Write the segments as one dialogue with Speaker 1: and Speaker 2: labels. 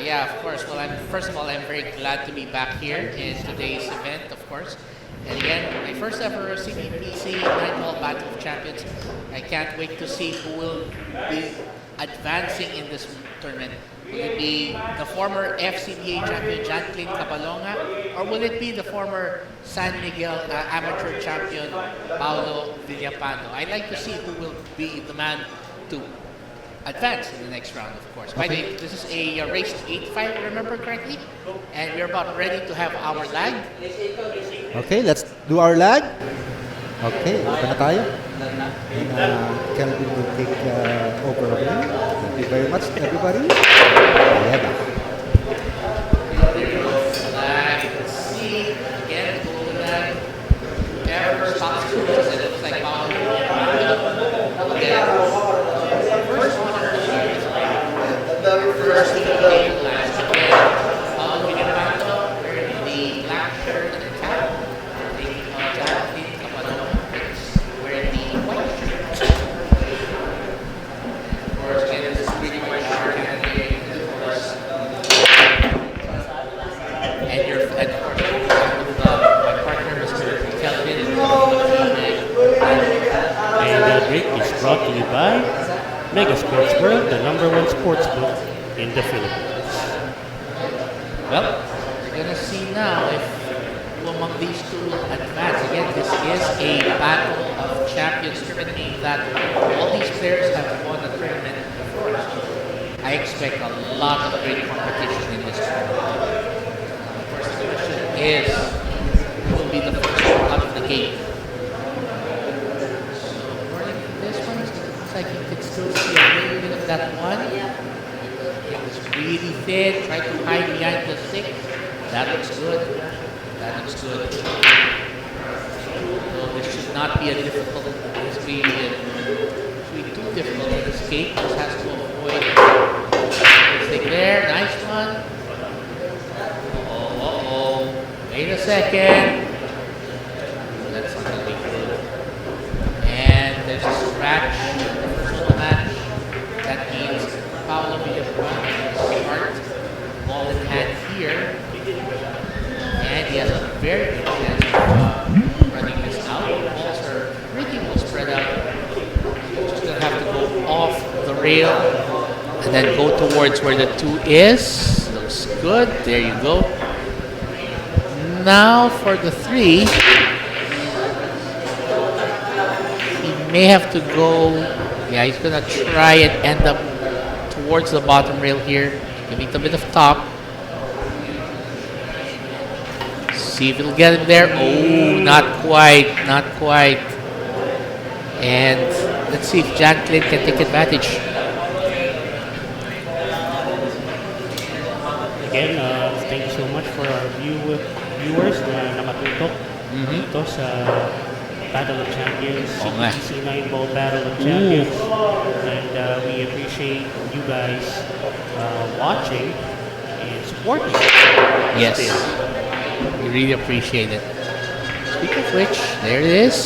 Speaker 1: Yeah, of course. Well, first of all, I'm very glad to be back here in today's event, of course. And again, my first ever CPPC Nightball Battle of Champions. I can't wait to see who will be advancing in this tournament. Will it be the former FCBA champion Janklinn Cabalonga, or will it be the former San Miguel amateur champion Paolo Villapando? I'd like to see who will be the man to advance in the next round, of course. By the way, this is a race to 8, if I remember correctly. And we're about ready to have our lag.
Speaker 2: Okay, let's do our lag. Okay, open na tayo. And Kelvin will take over again. Thank you very much, everybody. Yeah.
Speaker 1: Let's see. Again, go to that. Ever stops cruise, and it looks like Paolo. First, the last Paolo Villapando wearing the black shirt and the cap. The Janklinn Cabalonga wearing the white shirt. Of course, again, this is pretty much our candidate, and of course, and of course, with my partner, Mr. Kelvin.
Speaker 3: And that break is brought to you by Mega Sports World, the #1 sports book in the Philippines.
Speaker 1: Well, we're gonna see now if who among these two will advance. Again, this is a battle of champions tournament, meaning that all these players have won a tournament before. I expect a lot of great competition in this tournament. Of course, the question is who will be the first one out of the gate. So, according to this one, it looks like you could still see a little bit of that one. It was really thin, tried to hide behind the 6. That looks good. That looks good. So this should not be a difficult, this should be too difficult to escape. Just has to avoid. Stick there, nice one. Uh-oh. Wait a second. That's not gonna be good. And there's a scratch in the first of the match. That means Paolo Villapando start ball in hand here, and he has a very good chance of running this out. Balls are pretty well spread out. He's just gonna have to go off the rail and then go towards where the 2 is. Looks good. There you go. Now for the 3, he may have to go. Yeah, he's gonna try and end up towards the bottom rail here. Give it a bit of top. See if it'll get him there. Oh, not quite, not quite. And let's see if Janklinn can take advantage.
Speaker 3: Again, thank you so much for our viewers na nakatutok dito sa Battle of Champions, CPPC 9-Ball Battle of Champions. And we appreciate you guys watching and supporting.
Speaker 1: Yes, we really appreciate it. Speaking of which, there it is.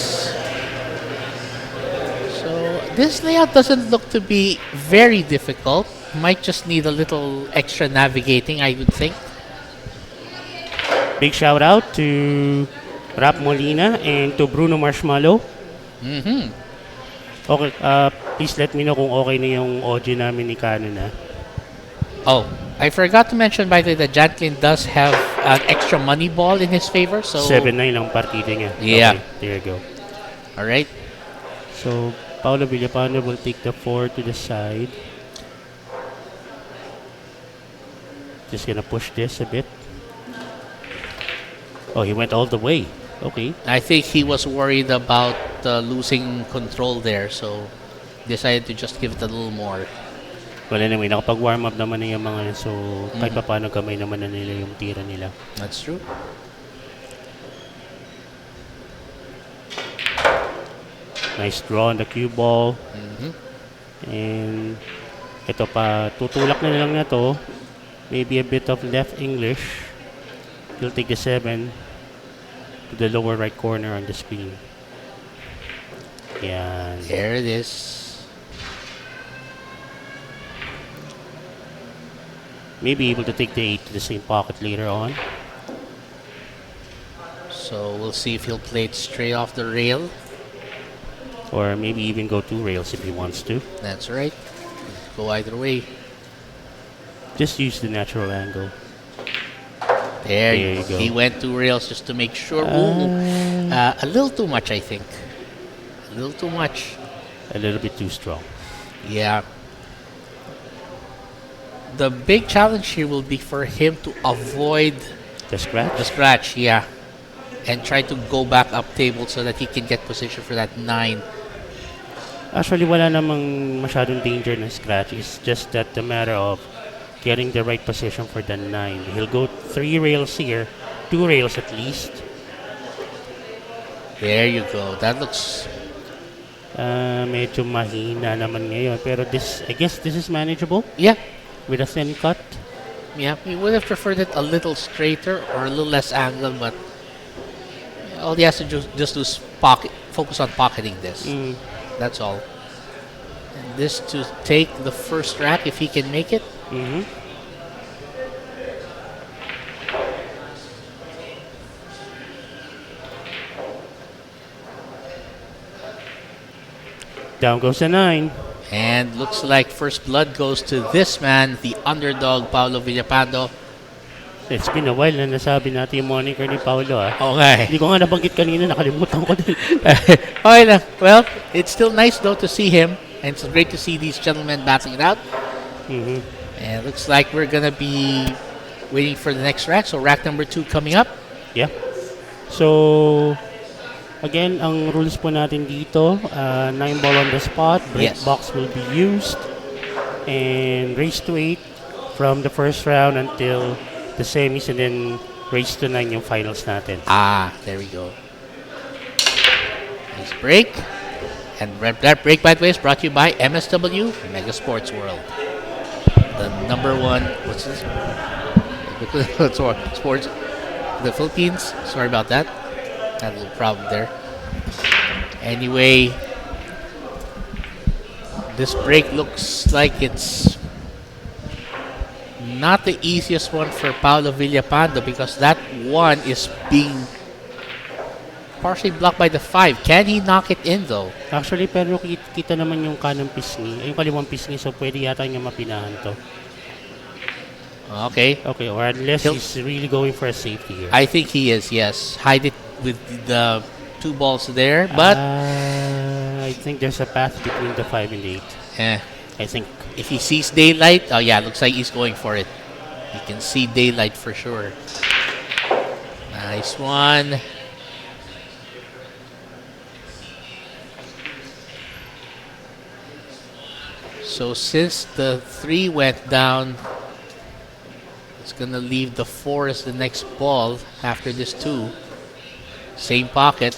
Speaker 1: So this layout doesn't look to be very difficult. Might just need a little extra navigating, I would think.
Speaker 3: Big shout out to Rap Molina and to Bruno Marshmallow. Okay, please let me know kung okay na yung audio namin ni Canon.
Speaker 1: Oh, I forgot to mention, by the way, that Janklinn does have an extra money ball in his favor. So
Speaker 3: 7-9 ang partida niya.
Speaker 1: Yeah.
Speaker 3: Okay, there you go.
Speaker 1: All right.
Speaker 3: So Paolo Villapando will take the 4 to the side. Just gonna push this a bit. Oh, he went all the way. Okay.
Speaker 1: I think he was worried about losing control there, so decided to just give it a little more.
Speaker 3: Well, anyway, nakapag-warm up naman na yung mga yan, so kahit pa paano kamay naman na nila yung tira nila.
Speaker 1: That's true.
Speaker 3: Nice draw on the cue ball. And ito pa, tutulak na lang na to. Maybe a bit of left English. He'll take the 7 to the lower right corner on the screen. Yan.
Speaker 1: There it is.
Speaker 3: May be able to take the 8 to the same pocket later on.
Speaker 1: So we'll see if he'll play it straight off the rail.
Speaker 3: Or maybe even go 2 rails if he wants to.
Speaker 1: That's right. Go either way.
Speaker 3: Just use the natural angle.
Speaker 1: There
Speaker 3: you go.
Speaker 1: He went 2 rails just to make sure. A little too much, I think. A little too much.
Speaker 3: A little bit too strong.
Speaker 1: Yeah. The big challenge here will be for him to avoid
Speaker 3: The scratch?
Speaker 1: the scratch, yeah. And try to go back up table so that he can get position for that 9.
Speaker 3: Actually, wala namang masyadong danger na scratch. It's just that the matter of getting the right position for the 9. He'll go 3 rails here. 2 rails at least.
Speaker 1: There you go. That looks...
Speaker 3: Medyo mahina naman ngayon. Pero I guess this is manageable
Speaker 1: Yeah.
Speaker 3: with a thin cut.
Speaker 1: Yeah. We would have preferred it a little straighter or a little less angle, but all he has to just do is focus on pocketing this. That's all. And this to take the first rack if he can make it.
Speaker 3: Down goes the 9.
Speaker 1: And looks like first blood goes to this man, the underdog, Paolo Villapando.
Speaker 3: It's been a while na nasabi natin yung moniker ni Paolo.
Speaker 1: Okay.
Speaker 3: Hindi ko nga nabanggit kanina, nakalimutan ko din.
Speaker 1: Okay lang. Well, it's still nice though to see him. And it's great to see these gentlemen battling it out. And looks like we're going to be waiting for the next rack. So rack number 2 coming up.
Speaker 3: Yeah. So, again, ang rules po natin dito, 9 ball on the spot, break
Speaker 1: Yes.
Speaker 3: box will be used, and race to 8 from the first round until the semis, and then race to 9 yung finals natin.
Speaker 1: There we go. Nice break. And that break, by the way, is brought to you by MSW, Mega Sports World. The number 1, what's this? Sports, the Philippines. Sorry about that. Had a little problem there. Anyway, this break looks like it's not the easiest one for Paolo Villapando because that 1 is being partially blocked by the 5. Can he knock it in though?
Speaker 3: Actually, pero kita naman yung kanang pisngi, yung kaliwang pisngi, so pwede yata niya mapinahan to.
Speaker 1: Okay.
Speaker 3: Okay, or unless he's really going for a safety here.
Speaker 1: I think he is, yes. Hide it with the 2 balls there, but
Speaker 3: I think there's a path between the 5 and the 8. I think.
Speaker 1: If he sees daylight, oh yeah, looks like he's going for it. He can see daylight for sure. Nice one. So since the 3 went down, it's gonna leave the 4 as the next ball after this 2. Same pocket.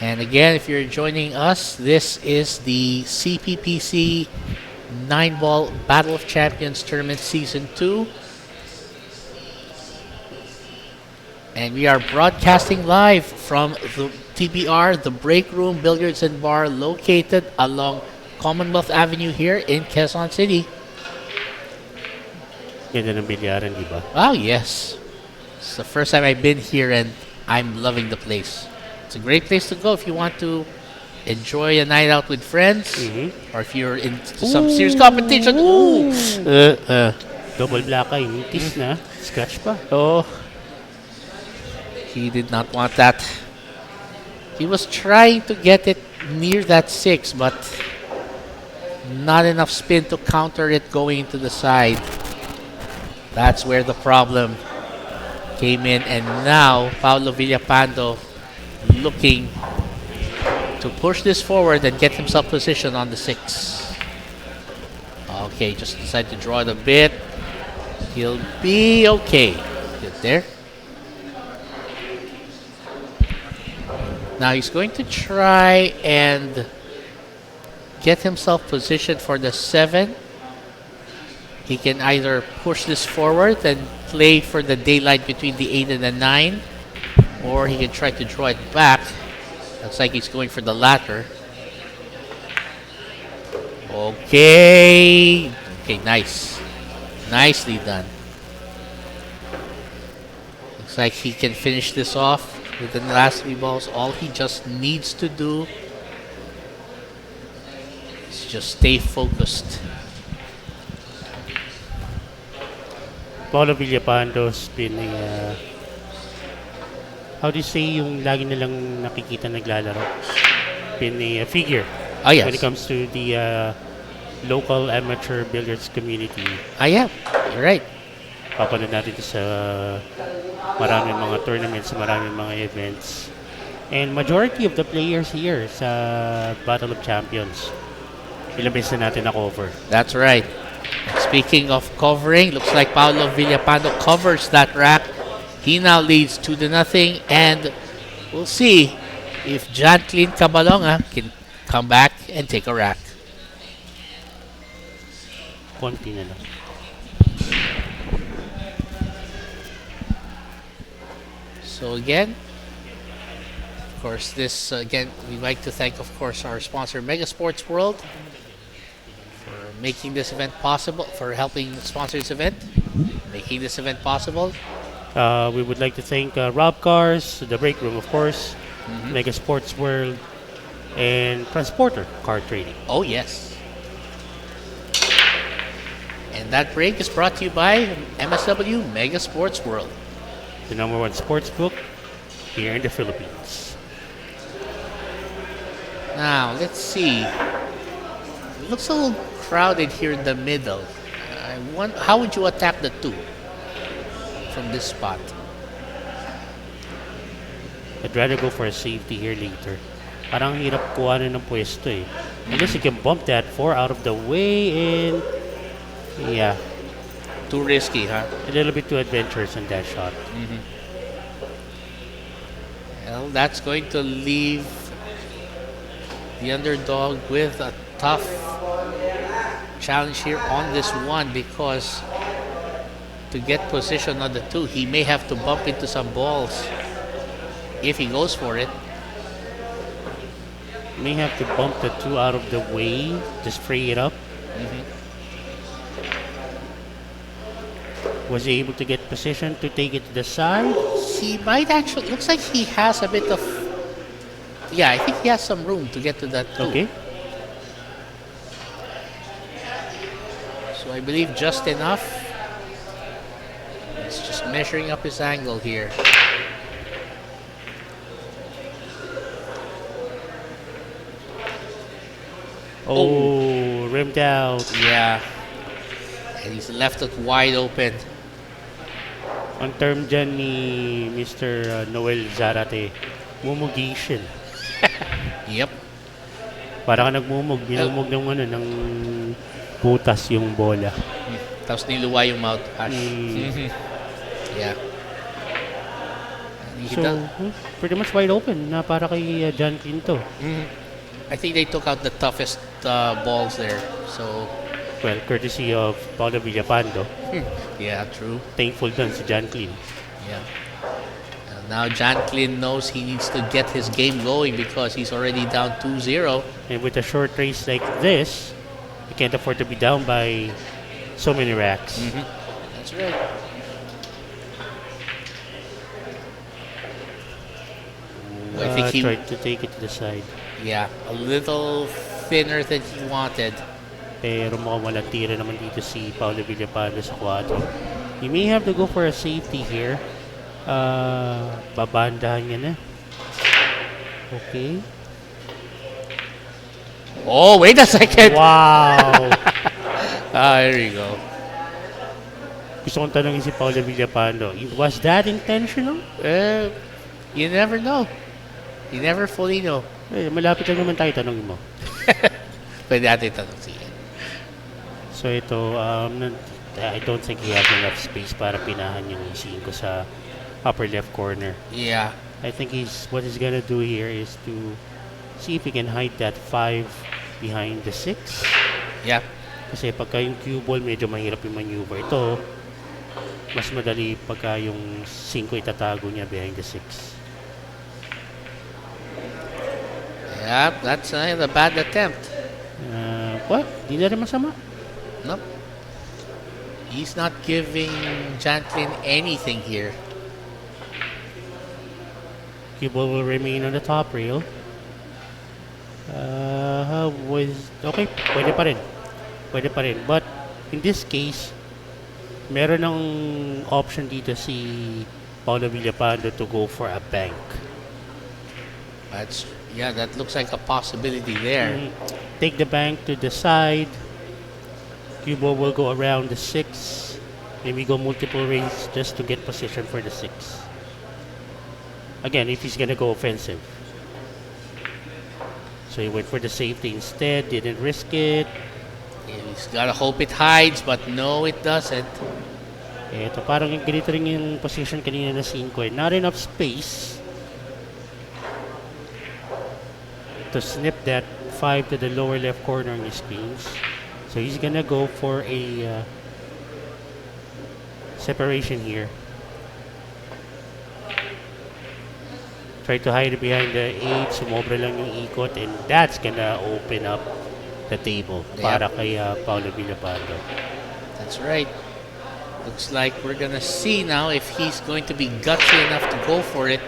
Speaker 1: And again, if you're joining us, this is the CPPC 9-Ball Battle of Champions Tournament Season 2. And we are broadcasting live from the TBR, the Break Room Billiards and Bar, located along Commonwealth Avenue here in Quezon City.
Speaker 3: Ganda ng bilyaran, di ba?
Speaker 1: Oh, yes. It's the first time I've been here and I'm loving the place. It's a great place to go if you want to enjoy a night out with friends or if you're in some serious competition. Ooh.
Speaker 3: Double black eye, nitis na. Scratch pa.
Speaker 1: Oh. He did not want that. He was trying to get it near that 6, but not enough spin to counter it going to the side. That's where the problem came in. And now, Paolo Villapando looking to push this forward and get himself positioned on the 6. Okay, just decided to draw it a bit. He'll be okay. Get there. Now he's going to try and get himself positioned for the 7. He can either push this forward and play for the daylight between the 8 and the 9. or he can try to draw it back. Looks like he's going for the latter. Okay. Okay, nice. Nicely done. Looks like he can finish this off within the last 3 balls. All he just needs to do is just stay focused.
Speaker 3: Paolo Villapando's been a, how do you say yung lagi nilang nakikita naglalaro? Been a figure
Speaker 1: Oh, yes.
Speaker 3: when it comes to the local amateur billiards community.
Speaker 1: Yeah. You're right.
Speaker 3: Papanood natin ito sa maraming mga tournaments, maraming mga events. And majority of the players here sa Battle of Champions, ilang beses na natin na-cover.
Speaker 1: That's right. And speaking of covering, looks like Paolo Villapando covers that rack. He now leads 2-0, and we'll see if Janklinn Cabalonga can come back and take a rack.
Speaker 3: Konti na lang.
Speaker 1: So again, of course, this again, we'd like to thank, of course, our sponsor, Mega Sports World, for making this event possible, for helping sponsor this event, making this event possible.
Speaker 3: We would like to thank Rob Cars, The Break Room, of course, Mega Sports World, and Transporter Car Trading.
Speaker 1: Oh, yes. And that break is brought to you by MSW Mega Sports World.
Speaker 3: The #1 sports book here in the Philippines.
Speaker 1: Now, let's see. It looks a little crowded here in the middle. How would you attack the 2 from this spot?
Speaker 3: I'd rather go for a safety here later. Parang hirap kuhanin ng pwesto eh. Unless you can bump that 4 out of the way and yeah,
Speaker 1: Too risky, huh?
Speaker 3: a little bit too adventurous on that shot.
Speaker 1: Well, that's going to leave the underdog with a tough challenge here on this one, because to get position on the 2, he may have to bump into some balls if he goes for it.
Speaker 3: May have to bump the 2 out of the way, just free it up. Was he able to get position to take it to the side?
Speaker 1: He might actually, looks like he has a bit of, yeah, I think he has some room to get to that 2.
Speaker 3: Okay.
Speaker 1: So I believe just enough. He's just measuring up his angle here.
Speaker 3: Oh, rimmed out.
Speaker 1: Yeah. And he's left it wide open.
Speaker 3: Ang term dyan ni Mr. Noel Zarate, mumugation.
Speaker 1: Yep.
Speaker 3: Para ka nagmumug, binumug ng ano, ng putas yung bola.
Speaker 1: Tapos niluwa yung mouthwash. Yeah. And he
Speaker 3: So,
Speaker 1: does-
Speaker 3: pretty much wide open na para kay Janklinn to.
Speaker 1: I think they took out the toughest balls there. So,
Speaker 3: Well, courtesy of Paolo Villapando.
Speaker 1: yeah, true.
Speaker 3: Thankful dun si Janklinn.
Speaker 1: Yeah. And now Janklinn knows he needs to get his game going because he's already down 2-0.
Speaker 3: And with a short race like this, you can't afford to be down by so many racks.
Speaker 1: That's right. I think he,
Speaker 3: Tried to take it to the side.
Speaker 1: yeah, a little thinner than he wanted.
Speaker 3: Pero mukhang walang tira naman dito si Paolo Villapando sa 4. You may have to go for a safety here. Babandahan niya na. Okay.
Speaker 1: Oh, wait a second.
Speaker 3: Wow!
Speaker 1: There you go.
Speaker 3: Gusto kong tanongin si Paolo Villapando, was that intentional?
Speaker 1: You never know. You never fully know.
Speaker 3: Malapit lang naman tayo, tanongin mo.
Speaker 1: Pwede natin tanong siya.
Speaker 3: So ito, I don't think he has enough space para pinahan yung 5 sa upper left corner.
Speaker 1: Yeah.
Speaker 3: I think what he's gonna do here is to see if he can hide that 5 behind the 6.
Speaker 1: Yeah.
Speaker 3: Kasi pagka yung cue ball, medyo mahirap yung maneuver. Ito, mas madali pagka yung 5 itatago niya behind the 6.
Speaker 1: Yep, that's the bad attempt.
Speaker 3: What? Di na rin masama.
Speaker 1: Nope. He's not giving Janklinn anything here.
Speaker 3: Cue ball will remain on the top rail. Okay, pwede pa rin. Pwede pa rin. But, in this case, meron ng option dito si Paolo Villapando to go for a bank.
Speaker 1: Yeah, that looks like a possibility there.
Speaker 3: Take the bank to the side. Cue ball will go around the 6. Maybe go multiple rails just to get position for the 6. Again, if he's gonna go offensive. So he went for the safety instead, didn't risk it.
Speaker 1: He's gotta hope it hides, but no, it doesn't.
Speaker 3: Ito, parang yung ganito rin yung position kanina na 5. Not enough space to snip that 5 to the lower left corner on his screens. So he's gonna go for a separation here. Try to hide behind the 8, sumobra lang yung ikot, and that's gonna open up the table para kay Paolo Villapando.
Speaker 1: That's right. Looks like we're gonna see now if he's going to be gutsy enough to go for it.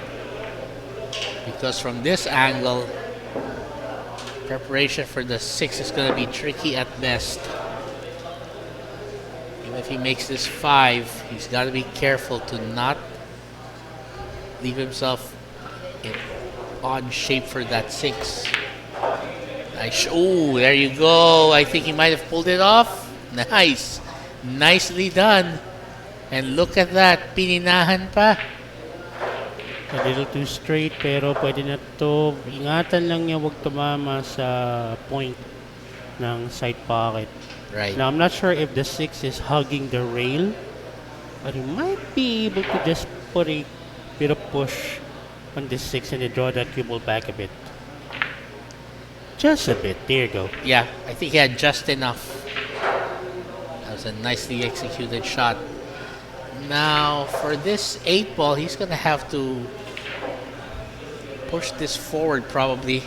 Speaker 1: Because from this angle, preparation for the 6 is gonna be tricky at best. Even if he makes this 5, he's gotta be careful to not leave himself in odd shape for that 6. Nice. Oh, there you go. I think he might have pulled it off. Nice. Nicely done. And look at that. Pininahan pa.
Speaker 3: A little too straight, pero pwede na to. Ingatan lang niya wag tumama sa point ng side pocket.
Speaker 1: Right.
Speaker 3: Now, I'm not sure if the 6 is hugging the rail, but he might be able to just put a bit of push on this 6 and then draw that cue ball back a bit. Just a bit. There you go.
Speaker 1: Yeah, I think he had just enough. That was a nicely executed shot. Now, for this 8 ball, he's going to have to push this forward probably.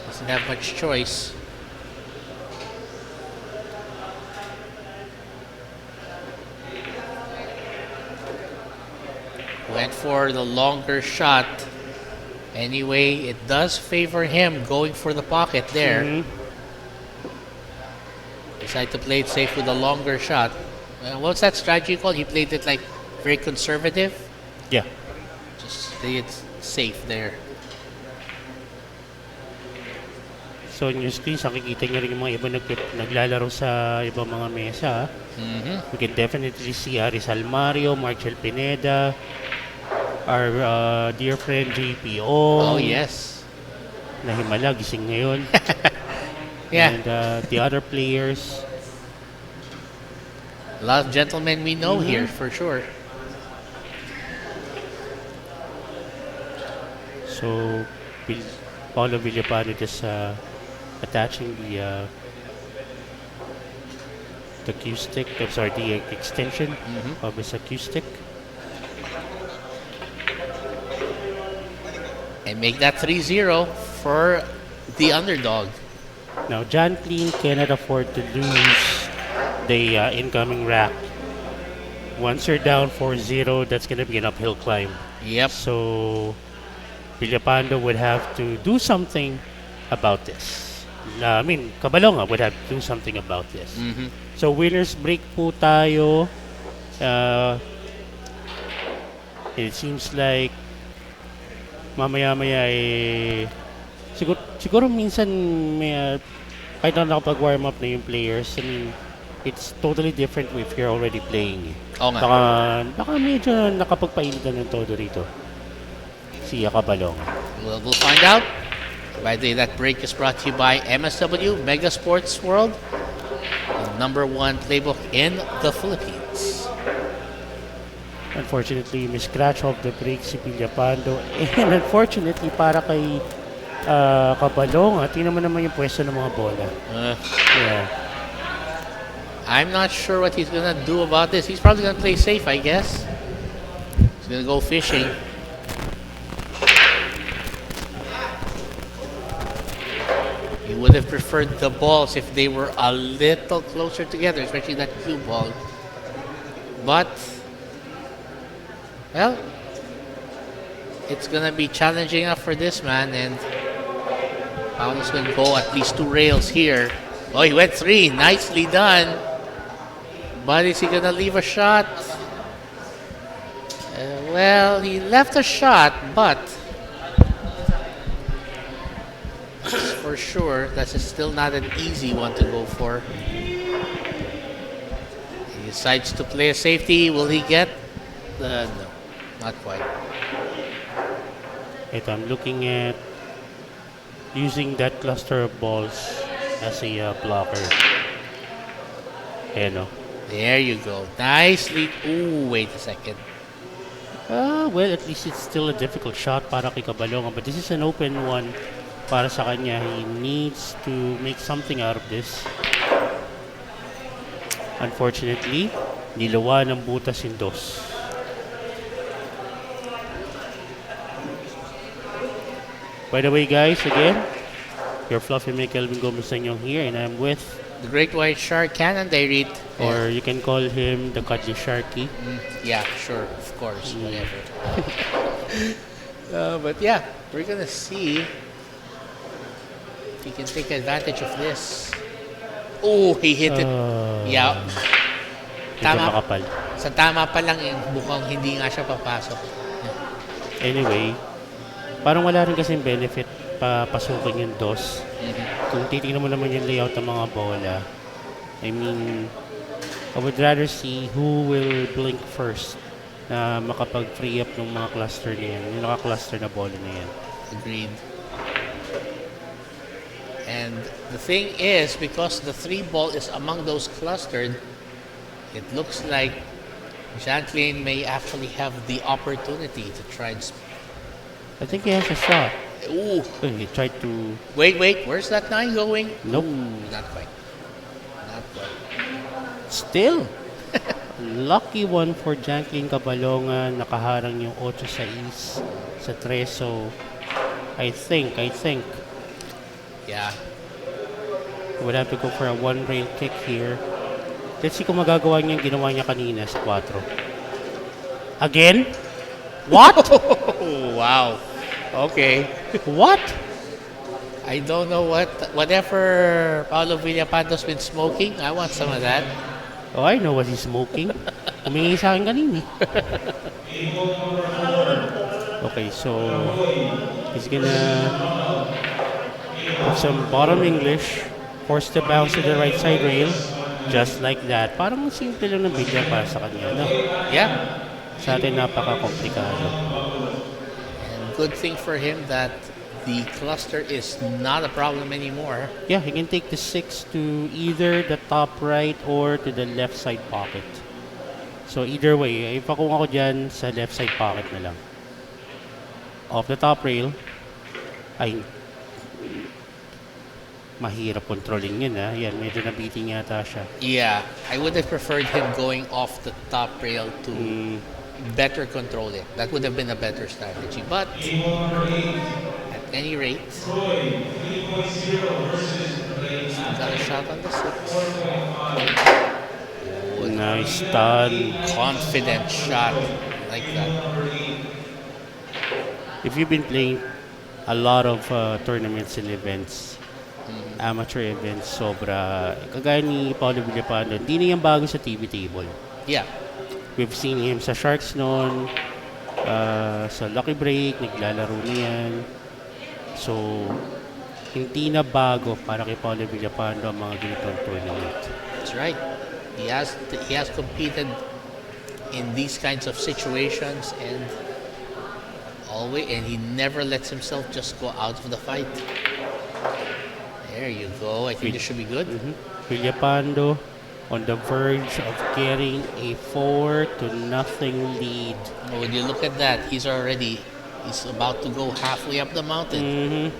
Speaker 1: Doesn't have much choice. Went for the longer shot. Anyway, it does favor him going for the pocket there. Decided to play it safe with a longer shot. What's that strategy called? He played it like very conservative.
Speaker 3: Yeah.
Speaker 1: Just play it safe there.
Speaker 3: So, in your screen, nakikita nyo rin yung mga iba naglalaro sa ibang mga mesa. We can definitely see Rizal Mario, Marcel Pineda, our dear friend JPO.
Speaker 1: Oh, yes.
Speaker 3: Nahimala, gising ngayon.
Speaker 1: Yeah.
Speaker 3: And the other players.
Speaker 1: A lot of gentlemen we know here, for sure.
Speaker 3: So, Paolo Villapando just attaching the cue stick, I'm sorry, the extension of his cue stick.
Speaker 1: And make that 3-0 for the underdog.
Speaker 3: Now, Janklinn cannot afford to lose the incoming rack. Once you're down 4-0, that's going to be an uphill climb.
Speaker 1: Yep.
Speaker 3: So, Villapando would have to do something about this. Cabalonga would have to do something about this. So, winner's break po tayo. It seems like mamaya-maya siguro minsan may kahit na nakapag-warm up na yung players, it's totally different if you're already playing.
Speaker 1: Oo nga.
Speaker 3: Baka medyo nakapagpainitan ng todo rito si Cabalonga.
Speaker 1: We'll find out. By the way, that break is brought to you by MSW, Mega Sports World, the #1 playbook in the Philippines.
Speaker 3: Unfortunately, miscratch off the break si Villapando. And unfortunately, para kay Cabalonga, tingnan mo naman yung pwesto ng mga bola. Yeah.
Speaker 1: I'm not sure what he's gonna do about this. He's probably gonna play safe, I guess. He's gonna go fishing. You would have preferred the balls if they were a little closer together, especially that cue ball. But, well, it's gonna be challenging enough for this man, and Paolo's gonna go at least 2 rails here. Oh, he went 3. Nicely done. But is he gonna leave a shot? Well, he left a shot, but for sure, that's still not an easy one to go for. He decides to play a safety. Will he get? No, not quite.
Speaker 3: Ito, I'm looking at using that cluster of balls as a blocker. Ayan, no?
Speaker 1: There you go. Nicely. Ooh, wait a second.
Speaker 3: Well, at least it's still a difficult shot para kay Cabalonga. But this is an open one para sa kanya. He needs to make something out of this. Unfortunately, nilawa ng butas yung dos. By the way, guys, again, your Fluffy Mick Kelvin Gomez here, and I'm with
Speaker 1: The Great White Shark Cannon Dairy.
Speaker 3: or you can call him the Cuddly Sharky.
Speaker 1: Yeah, sure, of course, whatever. But yeah, we're gonna see if he can take advantage of this. Oh, he hit it. Yeah.
Speaker 3: Medyo
Speaker 1: Tama.
Speaker 3: makapal.
Speaker 1: Sa tama pa lang, mukhang hindi nga siya papasok.
Speaker 3: Anyway, parang wala rin kasing benefit pasukin yung dos. Kung titignan mo naman yung layout ng mga bola, I mean, I would rather see who will blink first na makapag-free up ng mga cluster na yan, yung naka-cluster na bola na yan.
Speaker 1: Agreed. And the thing is, because the 3 ball is among those clustered, it looks like Janklinn may actually have the opportunity to try and...
Speaker 3: I think he has a shot.
Speaker 1: Ooh.
Speaker 3: He tried to...
Speaker 1: Wait, where's that 9 going?
Speaker 3: Nope.
Speaker 1: Ooh, not quite. Not quite.
Speaker 3: Still, lucky one for Janklinn Cabalonga. Nakaharang yung 8-6 sa 3. So, I think,
Speaker 1: Yeah.
Speaker 3: we'll have to go for a 1-rail kick here. Let's see kung magagawa niya yung ginawa niya kanina sa 4. Again? What?
Speaker 1: Oh, wow. Okay.
Speaker 3: What?
Speaker 1: I don't know whatever Paolo Villapando's been smoking. I want some of that.
Speaker 3: Oh, I know what he's smoking. Humingi sa akin kanina. Okay, so he's gonna put some bottom English, force the bounce to the right side rail, just like that. Parang simple lang ng billiard para sa kanya, no?
Speaker 1: Yeah.
Speaker 3: Sa atin napaka-komplikado.
Speaker 1: And good thing for him that the cluster is not a problem anymore.
Speaker 3: Yeah, he can take the 6 to either the top right or to the left side pocket. So either way, ipakung ako dyan sa left side pocket na lang. Off the top rail, ay mahirap controlling yun, ha? Yan, medyo nabiting yata siya.
Speaker 1: Yeah, I would have preferred him going off the top rail to better control it. That would have been a better strategy. But at any rate, got a shot on the 6. Oh,
Speaker 3: Nice stun.
Speaker 1: confident shot like that.
Speaker 3: If you've been playing a lot of tournaments and events, amateur events, sobra, kagaya ni Paolo Villapando, hindi na yan bago sa TV table.
Speaker 1: Yeah.
Speaker 3: We've seen him sa Sharks noon, sa Lucky Break, naglalaro na yan. So, hindi na bago para kay Paolo Villapando ang mga ganitong tournament.
Speaker 1: That's right. He has competed in these kinds of situations and he never lets himself just go out of the fight. There you go. I think this should be good.
Speaker 3: Villapando on the verge of getting a 4-0 lead.
Speaker 1: Oh, when you look at that, he's about to go halfway up the mountain.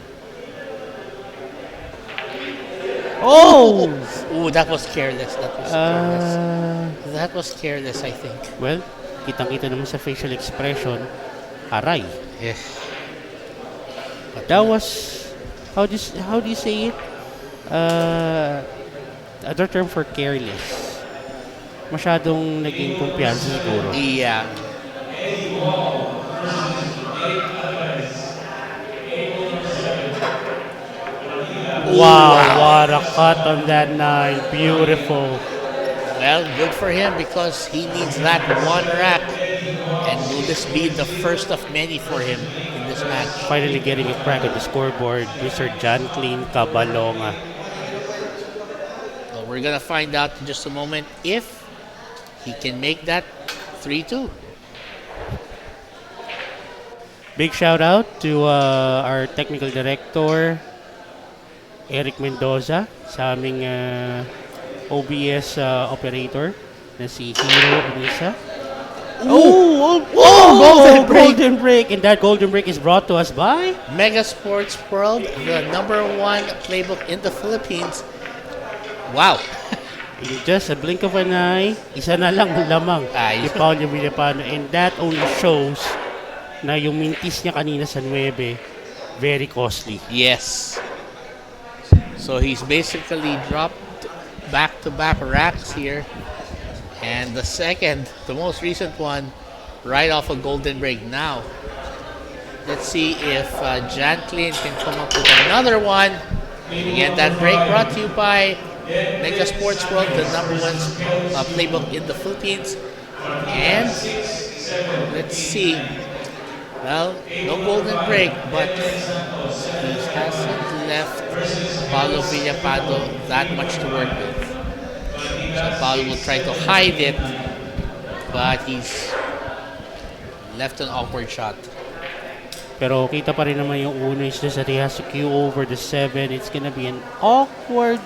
Speaker 3: Oh!
Speaker 1: Ooh, that was careless. That was careless, I think.
Speaker 3: Well, kitang-kita naman sa facial expression, aray.
Speaker 1: Yeah.
Speaker 3: That was, how do you say it? Other term for careless. Masyadong naging kumpiyansa siguro.
Speaker 1: Yeah.
Speaker 3: Wow, what a cut on that 9. Beautiful.
Speaker 1: Well, good for him because he needs that one rack. And will this be the first of many for him in this match?
Speaker 3: Finally getting a crack at the scoreboard. Mr. Janklinn Cabalonga.
Speaker 1: Well, we're going to find out in just a moment if he can make that 3-2.
Speaker 3: Big shout out to our technical director, Eric Mendoza, sa aming OBS operator na si Hero Unisa. Golden break! And that golden break is brought to us by
Speaker 1: Mega Sports World, the #1 playbook in the Philippines. Wow.
Speaker 3: in just a blink of an eye, isa na lang lamang ni Paolo Villapando. And that only shows na yung mintis niya kanina sa 9, very costly.
Speaker 1: Yes. So he's basically dropped back-to-back racks here. And the second, the most recent one, right off a golden break. Now, let's see if Janklinn can come up with another one. Again, that break brought to you by Mega Sports World, the #1 playbook in the Philippines. And let's see. Well, no golden break, but he hasn't left Paolo Villapando that much to work with. So Paolo will try to hide it, but he's left an awkward shot.
Speaker 3: Pero kita pa rin naman yung una is just that he has to queue over the 7. It's gonna be an awkward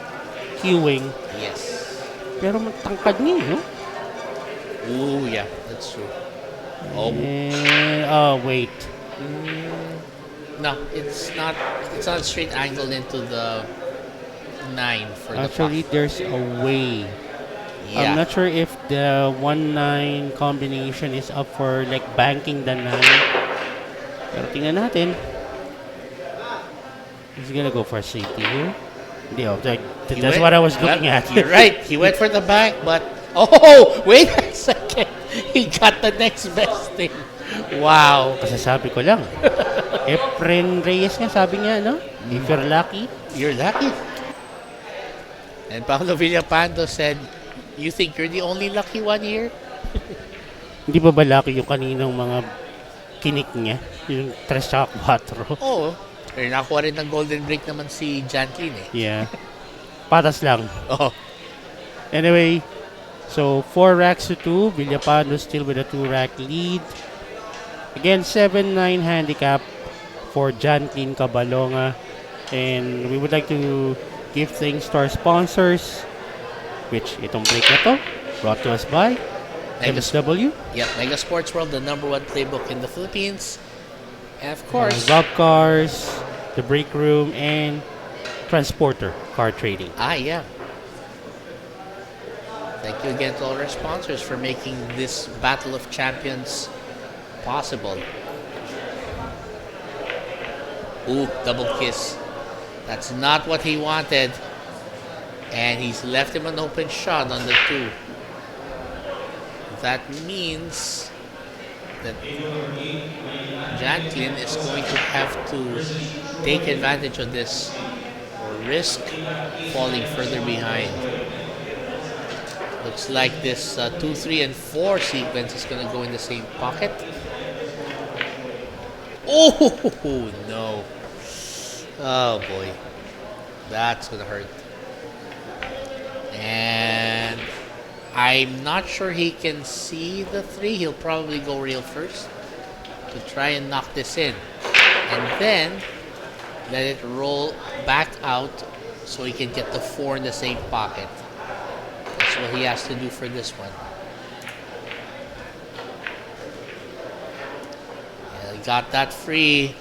Speaker 3: queuing.
Speaker 1: Yes.
Speaker 3: Pero matangkad niya, no?
Speaker 1: Ooh, yeah, that's true. Oh.
Speaker 3: Wait.
Speaker 1: No, it's not. It's not straight angled into the 9 for
Speaker 3: Actually,
Speaker 1: the puck.
Speaker 3: there's a way.
Speaker 1: Yeah.
Speaker 3: I'm not sure if the 1-9 combination is up for like banking the 9. Pero tingnan natin. He's gonna go for safety here. Hindi, that's what I was looking at.
Speaker 1: You're right. He went for the bank, but oh, wait a second. He got the next best thing. Wow.
Speaker 3: Kasasabi ko lang. Efren Reyes nga, sabi niya, no? If you're lucky.
Speaker 1: You're lucky. And Paolo Villapando said, you think you're the only lucky one here?
Speaker 3: Hindi ba lucky yung kaninang mga kinik niya? Yung 3-4.
Speaker 1: Oo. Pero nakuha rin ng golden break naman si Janklinn eh.
Speaker 3: Yeah. Patas lang.
Speaker 1: Oh.
Speaker 3: Anyway, so 4 racks to 2. Villapando still with a 2-rack lead. Again, 7-9 handicap for Janklinn Cabalonga. And we would like to give thanks to our sponsors, which itong break na to, brought to us by MSW.
Speaker 1: Yeah, Mega Sports World, the #1 playbook in the Philippines. And of course,
Speaker 3: Rob Cars, the Break Room, and Transporter Car Trading.
Speaker 1: yeah. Thank you again to all our sponsors for making this Battle of Champions possible. Ooh, double kiss. That's not what he wanted. And he's left him an open shot on the 2. That means that Janklinn is going to have to take advantage of this or risk falling further behind. Looks like this 2, 3, and 4 sequence is going to go in the same pocket. Oh, no. Oh, boy. That's going to hurt. And I'm not sure he can see the 3. He'll probably go real first to try and knock this in. And then let it roll back out so he can get the 4 in the same pocket. That's what he has to do for this one. Yeah, he got that free.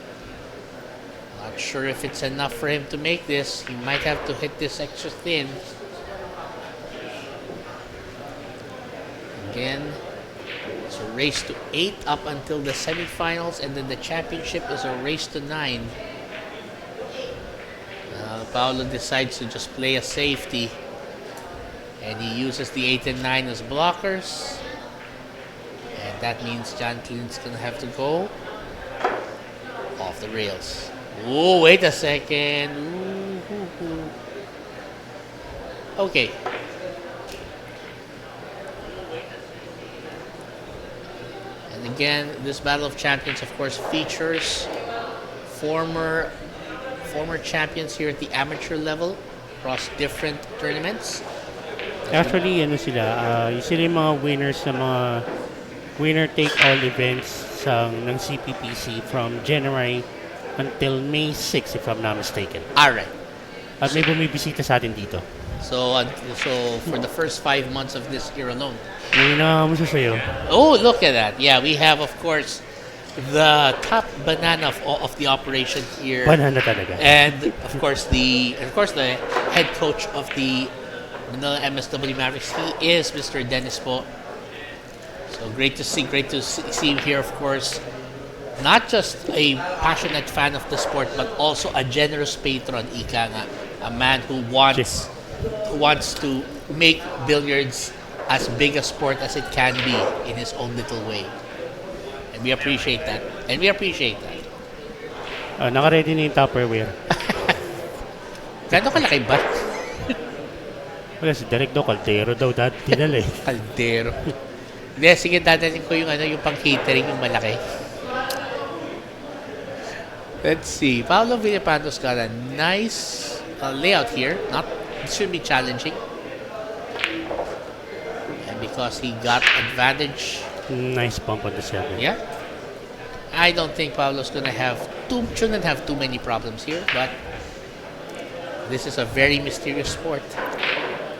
Speaker 1: Not sure if it's enough for him to make this. He might have to hit this extra thin. Again, it's a race to 8 up until the semifinals, and then the championship is a race to 9. Paolo decides to just play a safety. And he uses the 8 and 9 as blockers. And that means Janklinn's going to have to go off the rails. Oh, wait a second. Ooh. Okay. And again, this Battle of Champions, of course, features former champions here at the amateur level across different tournaments.
Speaker 3: Actually, ano sila, sila yung mga winners ng mga winner-take-all events ng CPPC from January until May 6, if I'm not mistaken.
Speaker 1: Alright.
Speaker 3: At may bumibisita sa atin dito.
Speaker 1: So for the first 5 months of this year alone.
Speaker 3: May nakamusta sa'yo.
Speaker 1: Oh, look at that. Yeah, we have, of course, the top banana of the operation here.
Speaker 3: Banana talaga.
Speaker 1: And, of course, the head coach of the Manila MSW Mavericks, he is Mr. Dennis po. So great to see him here, of course. Not just a passionate fan of the sport, but also a generous patron, ika nga. A man who wants to make billiards as big a sport as it can be in his own little way. And we appreciate that.
Speaker 3: Naka-ready na yung Tupperware.
Speaker 1: Gano'n kalaki ba?
Speaker 3: Wala, si Derek daw, kaldero daw dati dinala eh.
Speaker 1: Kaldero. Hindi, sige, dadating ko yung pang-catering, yung malaki. Let's see. Paolo Villapando's got a nice layout here. It should be challenging. And because he got advantage.
Speaker 3: Nice bump on the 7.
Speaker 1: Yeah. I don't think Paolo's shouldn't have too many problems here, but this is a very mysterious sport.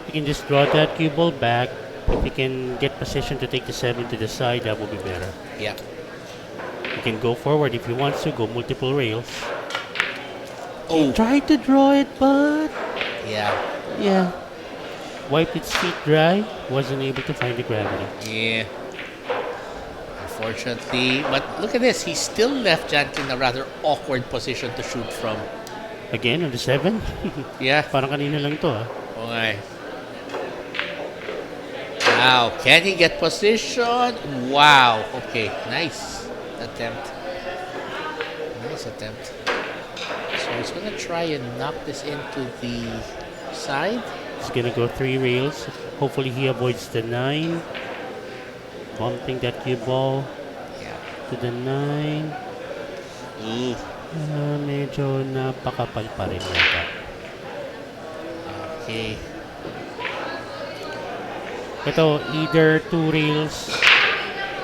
Speaker 3: You can just draw that cue ball back. If you can get position to take the 7 to the side, that will be better.
Speaker 1: Yeah.
Speaker 3: You can go forward if you want to, go multiple rails.
Speaker 1: Oh.
Speaker 3: Try to draw it, but...
Speaker 1: Yeah.
Speaker 3: Wiped its feet dry, wasn't able to find the gravity.
Speaker 1: Yeah. Unfortunately. But look at this, he still left Janklinn in a rather awkward position to shoot from.
Speaker 3: Again, on the 7?
Speaker 1: Yeah.
Speaker 3: Parang kanina lang to,
Speaker 1: Okay. Now, can he get position? Wow. Okay, nice attempt. So he's gonna try and knock this into the side.
Speaker 3: He's gonna go 3 rails. Hopefully he avoids the 9. Bumping that cue ball to the 9.
Speaker 1: Ooh.
Speaker 3: Medyo napakapal pa rin yata.
Speaker 1: Okay.
Speaker 3: Ito, either 2 rails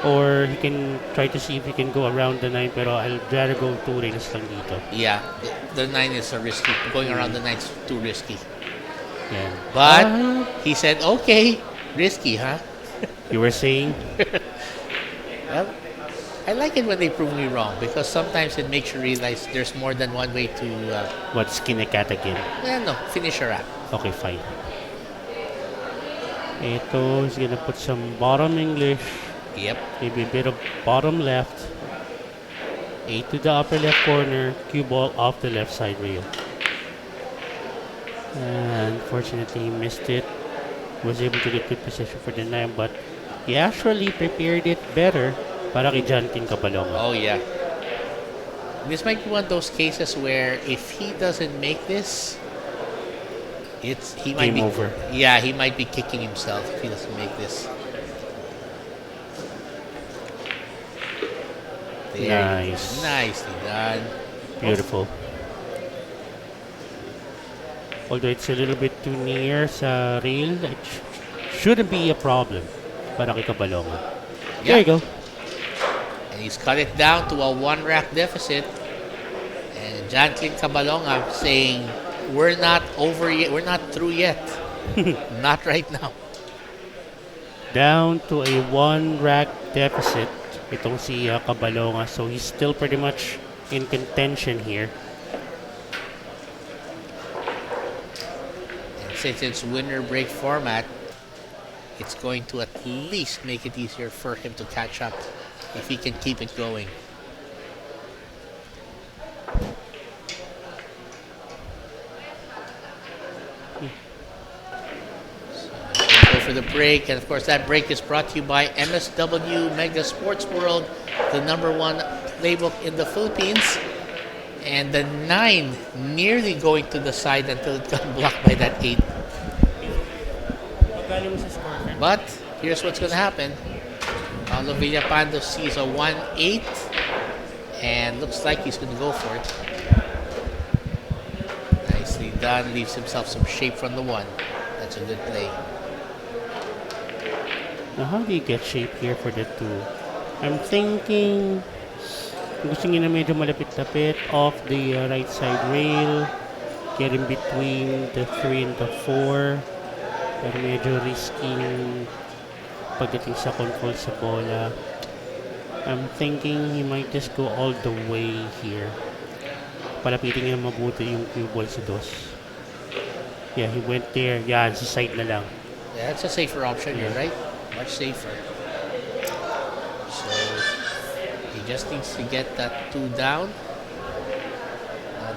Speaker 3: or he can try to see if he can go around the 9, pero I'll rather go 2 rails lang dito.
Speaker 1: Yeah, the 9 is a risky. Going around the 9 is too risky.
Speaker 3: Yeah.
Speaker 1: But he said, okay, risky, huh?
Speaker 3: You were saying?
Speaker 1: Well, I like it when they prove me wrong because sometimes it makes you realize there's more than one way to...
Speaker 3: What, skin a cat again?
Speaker 1: No, finish a wrap.
Speaker 3: Okay, fine. Ito, he's gonna put some bottom English.
Speaker 1: Yep.
Speaker 3: Maybe a bit of bottom left. 8 to the upper left corner. Cue ball off the left side rail. And unfortunately, he missed it. Was able to get good position for the 9, but he actually prepared it better para kay Janklinn Cabalonga.
Speaker 1: Oh, yeah. This might be one of those cases where if he doesn't make this, he might
Speaker 3: Game
Speaker 1: be
Speaker 3: over.
Speaker 1: Yeah, he might be kicking himself if he doesn't make this.
Speaker 3: Nice.
Speaker 1: Nicely done.
Speaker 3: Beautiful. Although it's a little bit too near sa rail, it shouldn't be a problem para kay Cabalonga. There you go.
Speaker 1: And he's cut it down to a 1-rack deficit. And Janklinn Cabalonga saying, we're not over yet. We're not through yet. Not right now.
Speaker 3: Down to a 1-rack deficit. Itong si Cabalonga. So he's still pretty much in contention here.
Speaker 1: And since it's winner break format, it's going to at least make it easier for him to catch up if he can keep it going. for the break. And of course, that break is brought to you by MSW Mega Sports World, the #1 playbook in the Philippines. And the 9 nearly going to the side until it got blocked by that 8. But here's what's going to happen. Paolo Villapando sees a 1-8 and looks like he's going to go for it. Nicely done. Leaves himself some shape from the 1. That's a good play.
Speaker 3: Now, how do you get shape here for the 2? I'm thinking gusto niya na medyo malapit-lapit off the right side rail, get in between the 3 and the 4, pero medyo risking pagdating sa control sa bola. I'm thinking he might just go all the way here. Palapitin niya mabuti yung cue ball sa 2. Yeah, he went there. Yan, sa side na lang.
Speaker 1: Yeah, it's a safer option here, right? Much safer. So, he just needs to get that 2 down.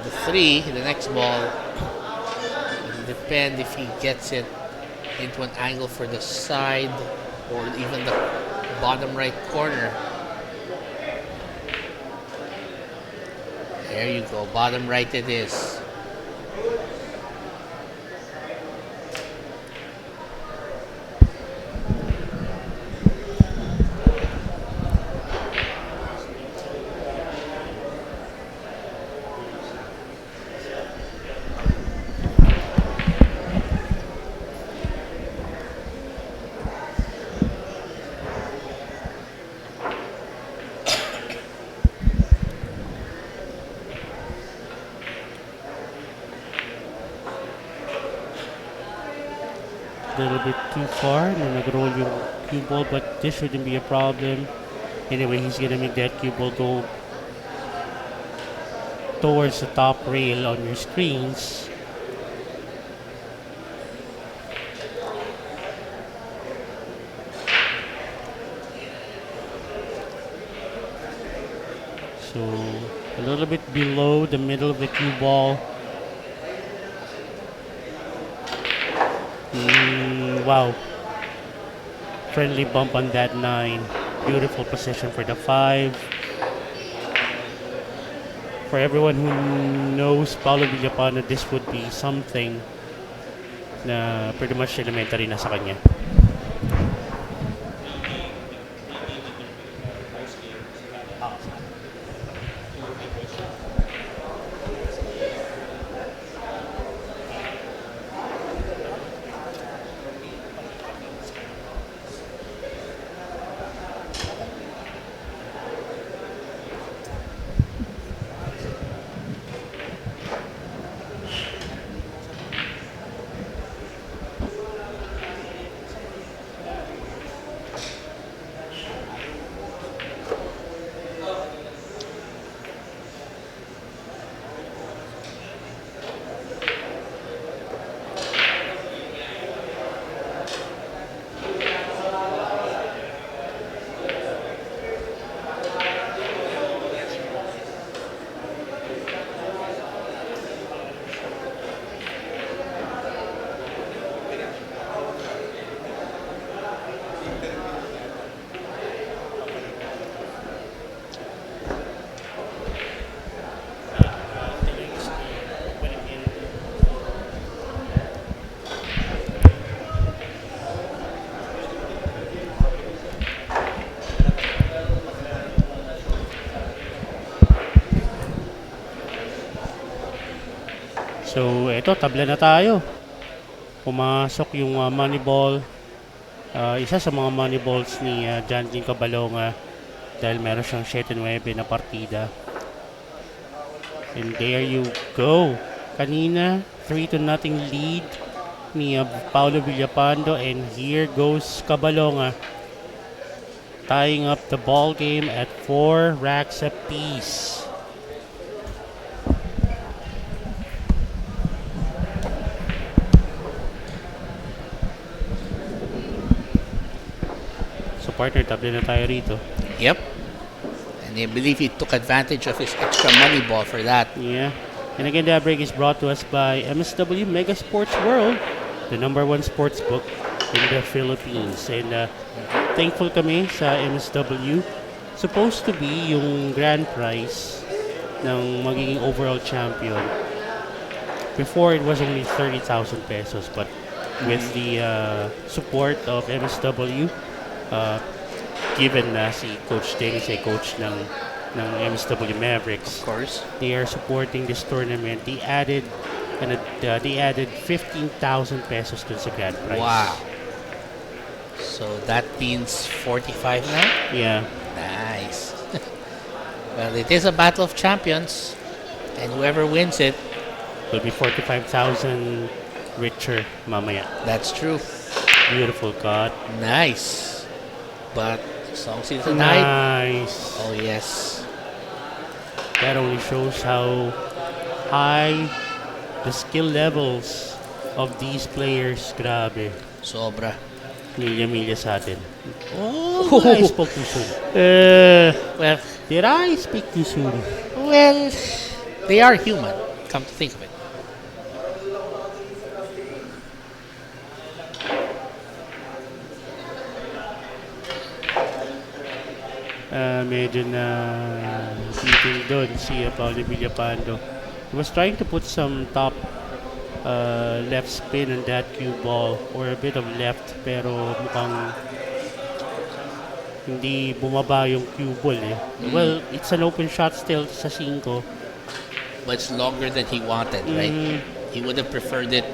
Speaker 1: The 3, the next ball, it'll depend if he gets it into an angle for the side or even the bottom right corner. There you go, bottom right it is.
Speaker 3: A little bit too far, and then nag-roll yung cue ball, but this shouldn't be a problem. Anyway, he's gonna make that cue ball go towards the top rail on your screens. So, a little bit below the middle of the cue ball. Wow. Friendly bump on that 9. Beautiful position for the 5. For everyone who knows Paolo Villapando, this would be something na pretty much elementary na sa kanya. So, eto, tabla na tayo. Pumasok yung money ball. Isa sa mga money balls ni Janklinn Cabalonga dahil meron siyang 7-9 na partida. And there you go. Kanina, 3-0 lead ni Paolo Villapando, and here goes Cabalonga, tying up the ball game at 4 racks apiece. So partner, tabla na tayo rito.
Speaker 1: Yep. And I believe he took advantage of his extra money ball for that.
Speaker 3: Yeah. And again, that break is brought to us by MSW Mega Sports World, the #1 sports book in the Philippines. And thankful kami sa MSW. Supposed to be yung grand prize ng magiging overall champion. Before, it was only 30,000 pesos, but with the support of MSW, given na si Coach Dennis ay coach ng MSW Mavericks,
Speaker 1: Of course.
Speaker 3: they are supporting this tournament. They added 15,000 pesos to sa grand prize.
Speaker 1: Wow. So that means 45 now?
Speaker 3: Yeah.
Speaker 1: Nice. Well, it is a battle of champions, and whoever wins it,
Speaker 3: Will be 45,000 richer mamaya.
Speaker 1: that's true.
Speaker 3: Beautiful cut.
Speaker 1: Nice. But as long as it's a night,
Speaker 3: Nice.
Speaker 1: oh yes.
Speaker 3: That only shows how high the skill levels of these players. Grabe.
Speaker 1: Sobra.
Speaker 3: Milya-milya sa atin.
Speaker 1: Oh,
Speaker 3: I spoke too soon.
Speaker 1: well,
Speaker 3: Did I speak too soon?
Speaker 1: well, they are human. Come to think of it.
Speaker 3: Medyo na beating doon si Paolo Villapando. He was trying to put some top left spin on that cue ball or a bit of left, pero mukhang hindi bumaba yung cue ball eh. Well, it's an open shot still sa 5.
Speaker 1: But it's longer than he wanted, right? He would have preferred it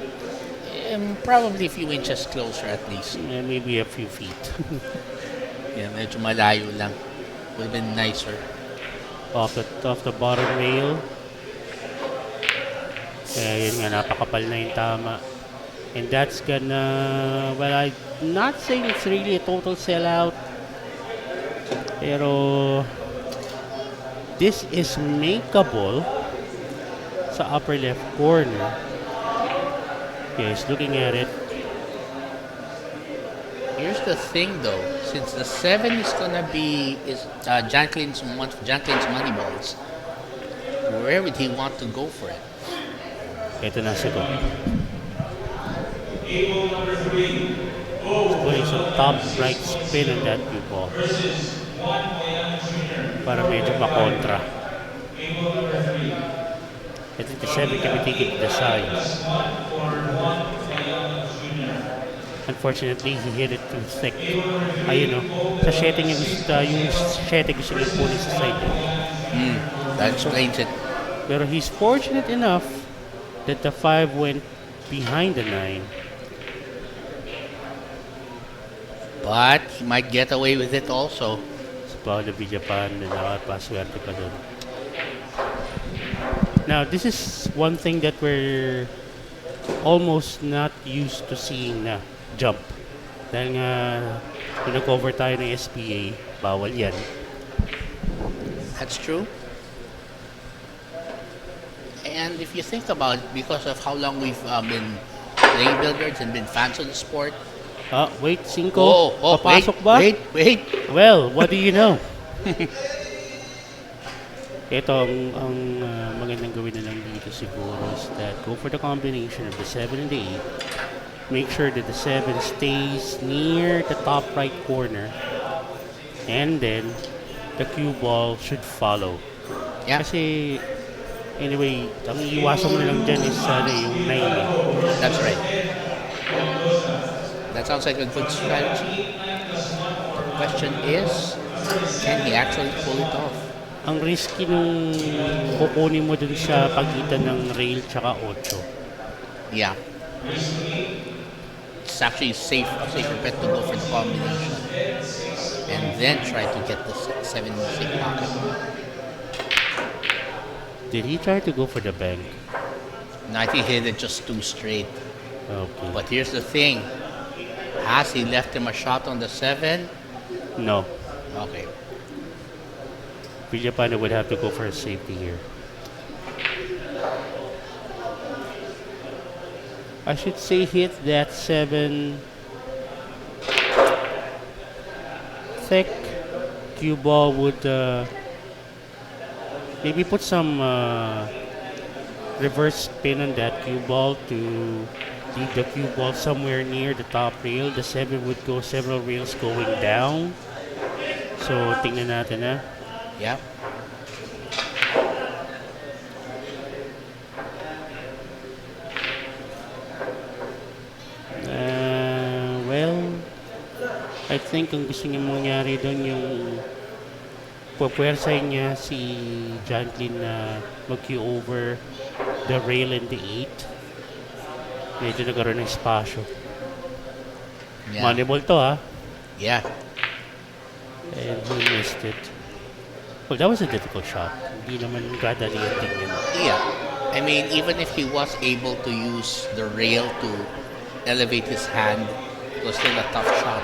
Speaker 1: probably a few inches closer at least.
Speaker 3: Maybe a few feet.
Speaker 1: Yeah, medyo malayo lang. Would have been nicer.
Speaker 3: off the bottom rail. Kaya yun nga, napakapal na yung tama. And that's gonna, well, I'm not saying it's really a total sellout. Pero, this is makeable sa upper left corner. Yes, looking at it.
Speaker 1: Here's the thing though, since the 7 is gonna be Janklinn's money balls, where would he want to go for it?
Speaker 3: Ito na sagot. He's putting some top right spin on that cue ball. Para medyo makontra. I think the 7 can be taken to the side. Unfortunately, he hit it too thick. Ayun o. Sa 7 yung 7 gusto niya punin sa side.
Speaker 1: That explains it.
Speaker 3: Pero he's fortunate enough that the 5 went behind the 9.
Speaker 1: But he might get away with it also.
Speaker 3: Sa Paolo Villapando, nakapaswerte pa doon. Now, this is one thing that we're almost not used to seeing na jump. Dahil nga, pinag-cover tayo ng SPA, bawal yan.
Speaker 1: That's true. And if you think about it, because of how long we've been playing billiards and been fans of the sport.
Speaker 3: Wait, 5? Papasok
Speaker 1: wait,
Speaker 3: ba?
Speaker 1: Wait.
Speaker 3: Well, what do you know? Ito, ang magandang gawin na lang dito siguro is that go for the combination of the 7 and the 8. Make sure that the 7 stays near the top right corner. And then, the cue ball should follow.
Speaker 1: Yeah.
Speaker 3: Kasi, anyway, ang iwasan mo na lang dyan is yung 9.
Speaker 1: That's right. That sounds like a good strategy. The question is, can he actually pull it off?
Speaker 3: Ang risky nung kukunin mo dun sa pagitan ng rail tsaka 8.
Speaker 1: Yeah. It's actually a safer bet to go for the combination. And then try to get the 7 in the same pocket.
Speaker 3: Did he try to go for the bank?
Speaker 1: No, I think he hit it just too straight.
Speaker 3: Okay.
Speaker 1: But here's the thing. Has he left him a shot on the 7?
Speaker 3: No.
Speaker 1: Okay.
Speaker 3: Villapando would have to go for a safety here. I should say hit that 7 thick. Cue ball would maybe put some reverse spin on that cue ball to leave the cue ball somewhere near the top rail. The 7 would go several rails going down. So, tingnan natin na.
Speaker 1: Yeah.
Speaker 3: Well, I think ang gusto niya mangyari doon yung pupwersahin niya si Janklinn na mag-cue over the rail and the 8. Medyo nagkaroon ng espasyo.
Speaker 1: Yeah.
Speaker 3: Moneyball to ha.
Speaker 1: Yeah.
Speaker 3: And he missed it. Well, that was a difficult shot. Hindi naman kadalian din yun.
Speaker 1: Yeah. I mean, even if he was able to use the rail to elevate his hand, it was still a tough shot.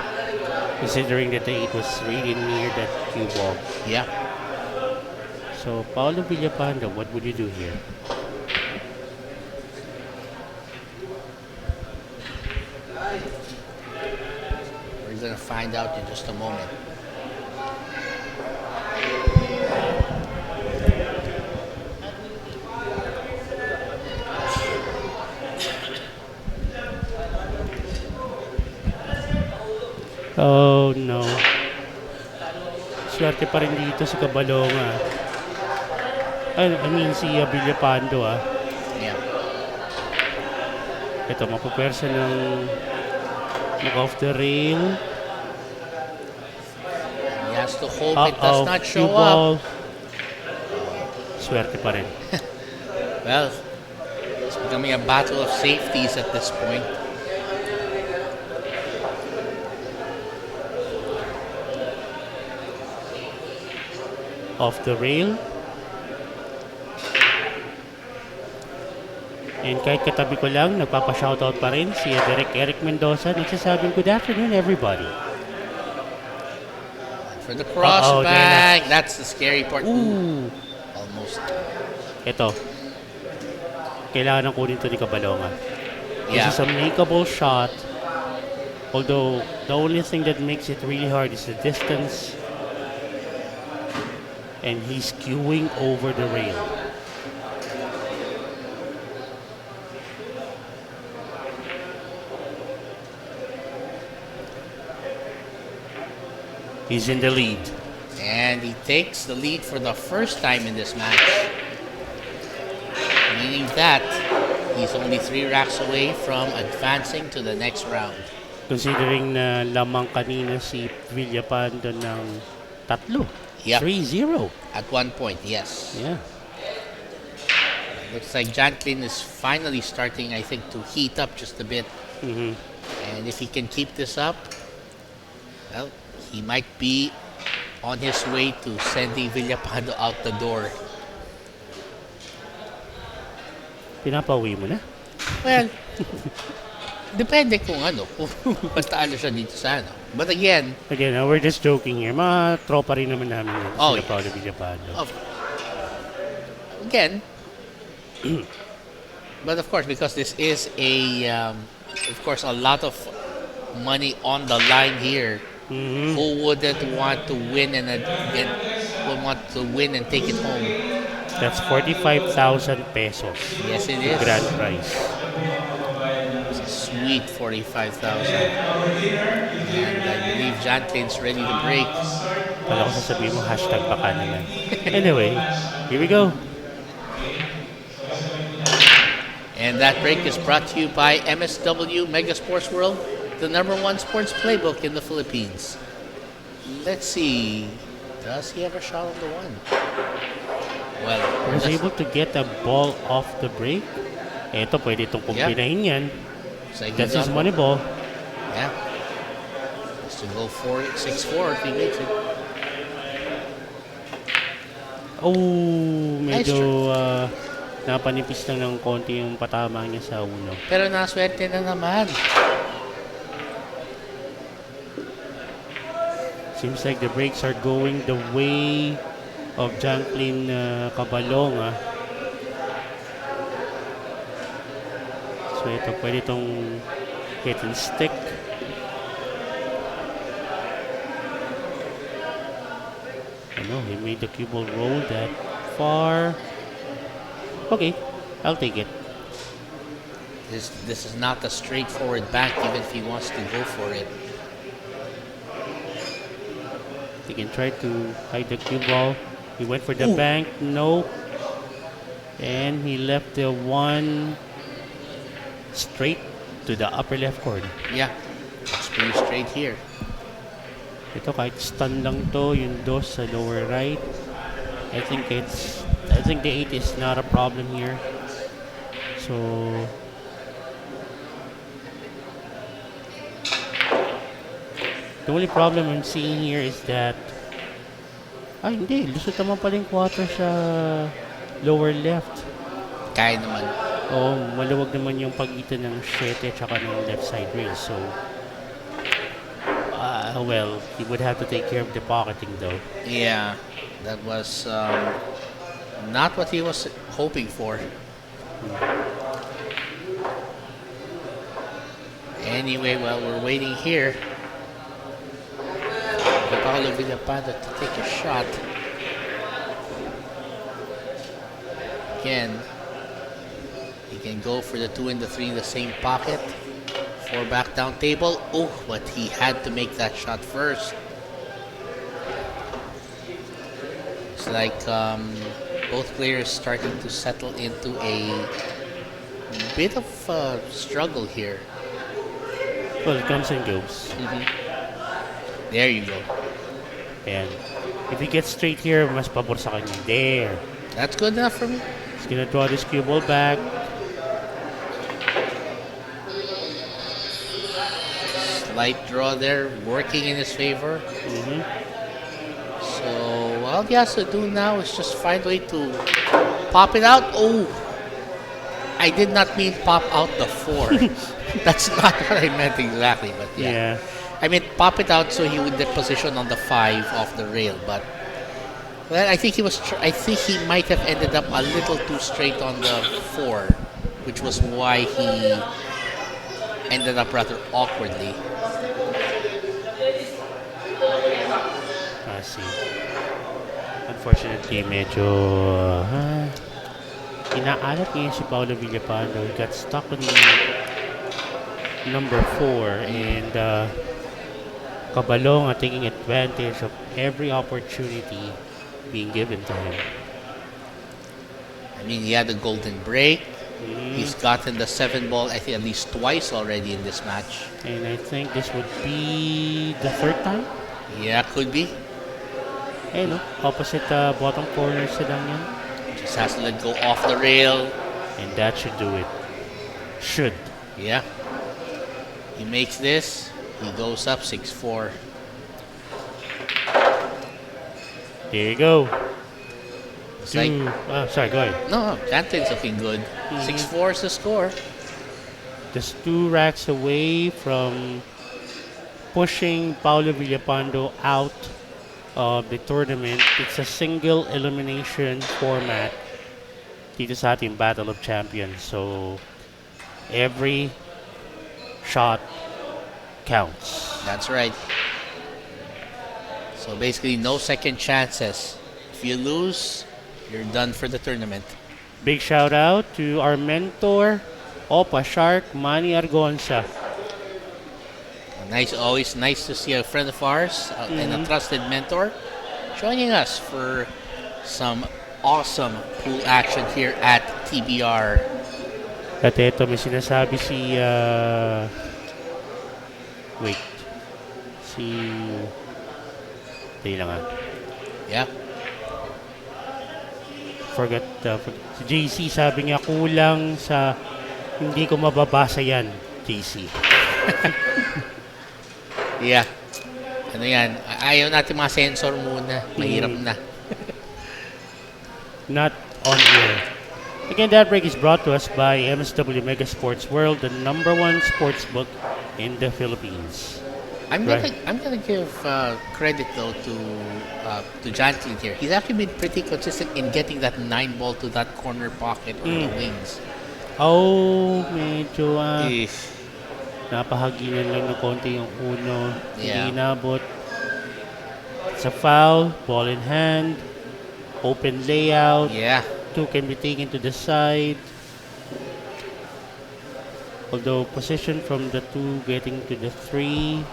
Speaker 3: Considering that the 8 was really near that cue ball.
Speaker 1: Yeah.
Speaker 3: So, Paolo Villapando, what would you do here?
Speaker 1: We're gonna find out in just a moment.
Speaker 3: Oh no. Swerte pa rin dito sa Cabalonga. I mean si Villapando ah.
Speaker 1: Yeah.
Speaker 3: Ito, mapupwersa ng off the rail.
Speaker 1: He has to hope it does not show
Speaker 3: cue ball.
Speaker 1: up.
Speaker 3: Swerte pa rin.
Speaker 1: Well, it's becoming a battle of safeties at this point.
Speaker 3: Off the rail. And kahit katabi ko lang, nagpapa-shoutout pa rin si Eric Mendoza. Nagsasabing, good afternoon everybody.
Speaker 1: For the crossback, that's the scary part.
Speaker 3: Ooh.
Speaker 1: Almost.
Speaker 3: Ito. Kailangan ng kunin to ni Cabalonga.
Speaker 1: Yeah.
Speaker 3: This is a makeable shot. Although, the only thing that makes it really hard is the distance. And he's queuing over the rail. He's in the lead.
Speaker 1: And he takes the lead for the first time in this match. Meaning that he's only 3 racks away from advancing to the next round.
Speaker 3: Considering na lamang kanina si Villapando ng 3.
Speaker 1: Yep.
Speaker 3: 3-0.
Speaker 1: At one point, yes.
Speaker 3: Yeah.
Speaker 1: Looks like Janklinn is finally starting, I think, to heat up just a bit.
Speaker 3: Mm-hmm.
Speaker 1: And if he can keep this up, well, he might be on his way to sending Villapando out the door.
Speaker 3: Pinapauwi mo na?
Speaker 1: Well, depende kung ano, kung patalo siya dito sa ano. But again,
Speaker 3: We're just joking here. Mga tropa rin naman namin yun.
Speaker 1: Oh,
Speaker 3: Sila
Speaker 1: yeah.
Speaker 3: Paolo Villapando.
Speaker 1: Again, but of course, because this is a lot of money on the line here.
Speaker 3: Mhm.
Speaker 1: Who wouldn't want to win and take it home?
Speaker 3: That's 45,000 pesos.
Speaker 1: Yes, it is.
Speaker 3: Grand prize.
Speaker 1: It's a sweet 45,000. And I believe Janklinn's ready to break.
Speaker 3: Kala ko sasabihin mo, hashtag baka naman. Anyway, here we go.
Speaker 1: And that break is brought to you by MSW Mega Sports World, the #1 sports playbook in the Philippines. Let's see. Does he have a shot on the one? Well,
Speaker 3: He was able to get a ball off the break. Eto, pwede itong kumpinahin yan. That's his money ball.
Speaker 1: Yeah. Has to go 6-4 if he makes it.
Speaker 3: Oh,
Speaker 1: Nice
Speaker 3: medyo napanipis lang ng konti yung patama niya sa uno.
Speaker 1: Pero naswerte na naman.
Speaker 3: Seems like the breaks are going the way of Janklinn Cabalonga. So ito, pwede itong hit and stick. He made the cue ball roll that far. Okay, I'll take it.
Speaker 1: This is not a straightforward bank, even if he wants to go for it.
Speaker 3: He can try to hide the cue ball. He went for the
Speaker 1: Ooh.
Speaker 3: bank. No. And he left the one straight to the upper left corner.
Speaker 1: Yeah, it's pretty straight here.
Speaker 3: Ito kahit stun lang to, yung dos sa lower right. I think the 8 is not a problem here. So the only problem I'm seeing here is that hindi, lusot naman pala yung 4 sa lower left.
Speaker 1: Kaya naman.
Speaker 3: Maluwag naman yung pagitan ng 7 at saka ng left side rail. So well, he would have to take care of the pocketing though.
Speaker 1: Yeah, that was not what he was hoping for. Anyway, while we're waiting here, Paolo Villapando to take a shot. Again, he can go for the 2 and the 3 in the same pocket. 4 back down table. Oh, but he had to make that shot first. It's like both players starting to settle into a bit of struggle here.
Speaker 3: Well, it comes and goes.
Speaker 1: There you go.
Speaker 3: And if he gets straight here, mas pabor sa kanya. There.
Speaker 1: That's good enough for me.
Speaker 3: He's gonna draw this cue ball back.
Speaker 1: Slight draw there, working in his favor. So all he has to do now is just find a way to pop it out. Oh, I did not mean pop out the 4. That's not what I meant exactly, but yeah. I meant pop it out so he would position on the 5 off the rail. But well, I think he was. I think he might have ended up a little too straight on the 4, which was why he ended up rather awkwardly.
Speaker 3: I see. Unfortunately, medyo inaalat ngayon si Paolo Villapando. He got stuck on number 4 and Cabalonga taking advantage of every opportunity being given to him.
Speaker 1: I mean, he had a golden break. He's gotten the 7 ball, I think, at least twice already in this match.
Speaker 3: And I think this would be the 3rd time?
Speaker 1: Yeah, could be.
Speaker 3: Hey, no? Opposite bottom corner silang yan.
Speaker 1: Just has to let go off the rail.
Speaker 3: And that should do it. Should.
Speaker 1: Yeah. He makes this. He goes up 6-4.
Speaker 3: There you go.
Speaker 1: It's like,
Speaker 3: sorry, go ahead.
Speaker 1: no, Janklinn's looking good. 6-4 is the score.
Speaker 3: Just 2 racks away from pushing Paolo Villapando out of the tournament. It's a single elimination format dito sa ating Battle of Champions. So every shot counts.
Speaker 1: That's right. So basically, no second chances. If you lose, you're done for the tournament.
Speaker 3: Big shout out to our mentor, Opa Shark, Manny Argonza.
Speaker 1: Nice, always nice to see a friend of ours and a trusted mentor joining us for some awesome pool action here at TBR.
Speaker 3: At ito, may sinasabi si Dali lang
Speaker 1: Yeah.
Speaker 3: Forgot, si JC sabi niya kulang sa hindi ko mababasa yan, JC.
Speaker 1: Yeah. Ano yan? Ayaw natin mga sensor muna. Mahirap na.
Speaker 3: Not on air. Again, that break is brought to us by MSW Mega Sports World, the #1 sports book in the Philippines.
Speaker 1: I'm gonna give credit though to Janklinn here. He's actually been pretty consistent in getting that 9 ball to that corner pocket on the wings.
Speaker 3: Oh, medyo
Speaker 1: If
Speaker 3: napahaginan lang ng konti yung uno.
Speaker 1: Yeah.
Speaker 3: Hindi inabot. It's a foul, ball in hand, open layout.
Speaker 1: yeah,
Speaker 3: 2 can be taken to the side. Although position from the 2 getting to the 3,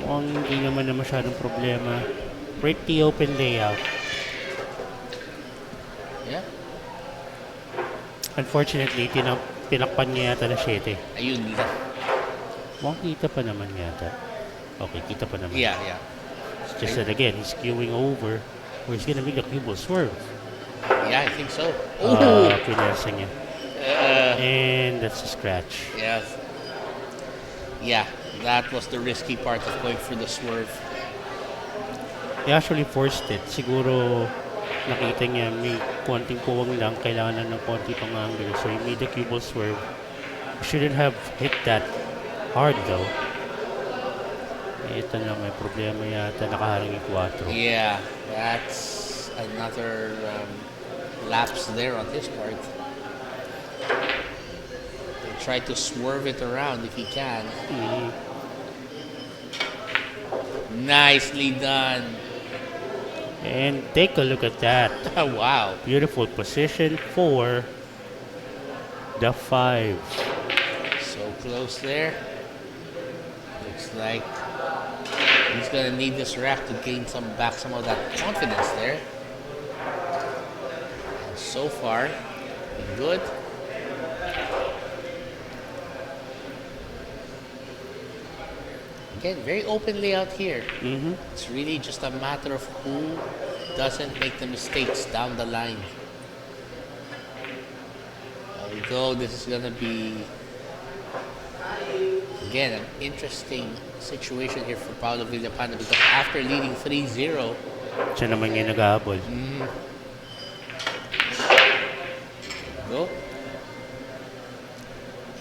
Speaker 3: hindi naman na masyadong problema. Pretty open layout.
Speaker 1: Yeah.
Speaker 3: Unfortunately, tinakpan niya yata na 7.
Speaker 1: Ayun lang.
Speaker 3: Mukhang kita pa naman yata. Okay, kita pa naman.
Speaker 1: Yeah, yeah.
Speaker 3: It's just that again, he's skewing over or he's gonna make a cue ball swerve.
Speaker 1: Yeah, I think so. Ooh!
Speaker 3: Pinasa niya. And that's a scratch.
Speaker 1: Yes. Yeah, that was the risky part of going for the swerve.
Speaker 3: He actually forced it. Siguro nakita niya may konting puwang lang, kailangan ng konti pang angle. So he made the cue ball swerve. Shouldn't have hit that hard though. Ito na, may problema yata. Nakaharang yung 4.
Speaker 1: Yeah, that's another lapse there on his part. They try to swerve it around if he can. Nicely done.
Speaker 3: And take a look at that.
Speaker 1: Wow.
Speaker 3: Beautiful position for the 5.
Speaker 1: So close there. Looks like he's gonna need this rack to gain some of that confidence there. And so far, good. Again, very open layout here. It's really just a matter of who doesn't make the mistakes down the line. Although this is gonna be, again, an interesting situation here for Paolo Villapando because after leading 3-0,
Speaker 3: siya naman yung nag-ahabol.
Speaker 1: go.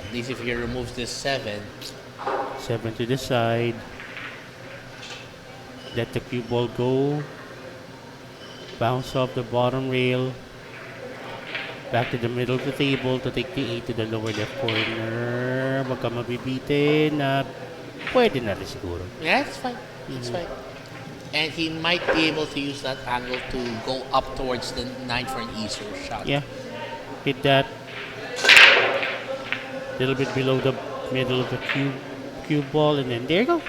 Speaker 1: At least if he removes this 7.
Speaker 3: 7 to the side. Let the cue ball go. Bounce off the bottom rail. Back to the middle of the table to take the 8 to the lower left corner. Magka mabibitin na pwede na rin siguro.
Speaker 1: Yeah, it's fine. It's fine. And he might be able to use that angle to go up towards the 9 for an easier shot.
Speaker 3: Yeah. Hit that. Little bit below the middle of the cue ball, and then there you go.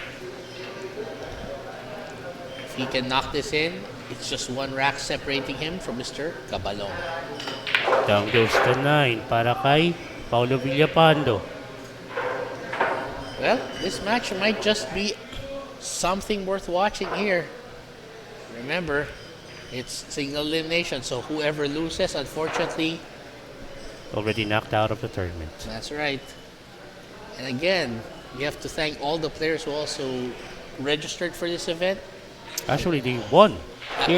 Speaker 1: If he can knock this in, it's just one rack separating him from Mr. Cabalonga.
Speaker 3: Down goes the 9 para kay Paolo Villapando.
Speaker 1: Well, this match might just be something worth watching here. Remember, it's single elimination, so whoever loses, unfortunately,
Speaker 3: Already knocked out of the tournament.
Speaker 1: that's right. And again, you have to thank all the players who also registered for this event.
Speaker 3: Actually, they won.
Speaker 1: Sorry,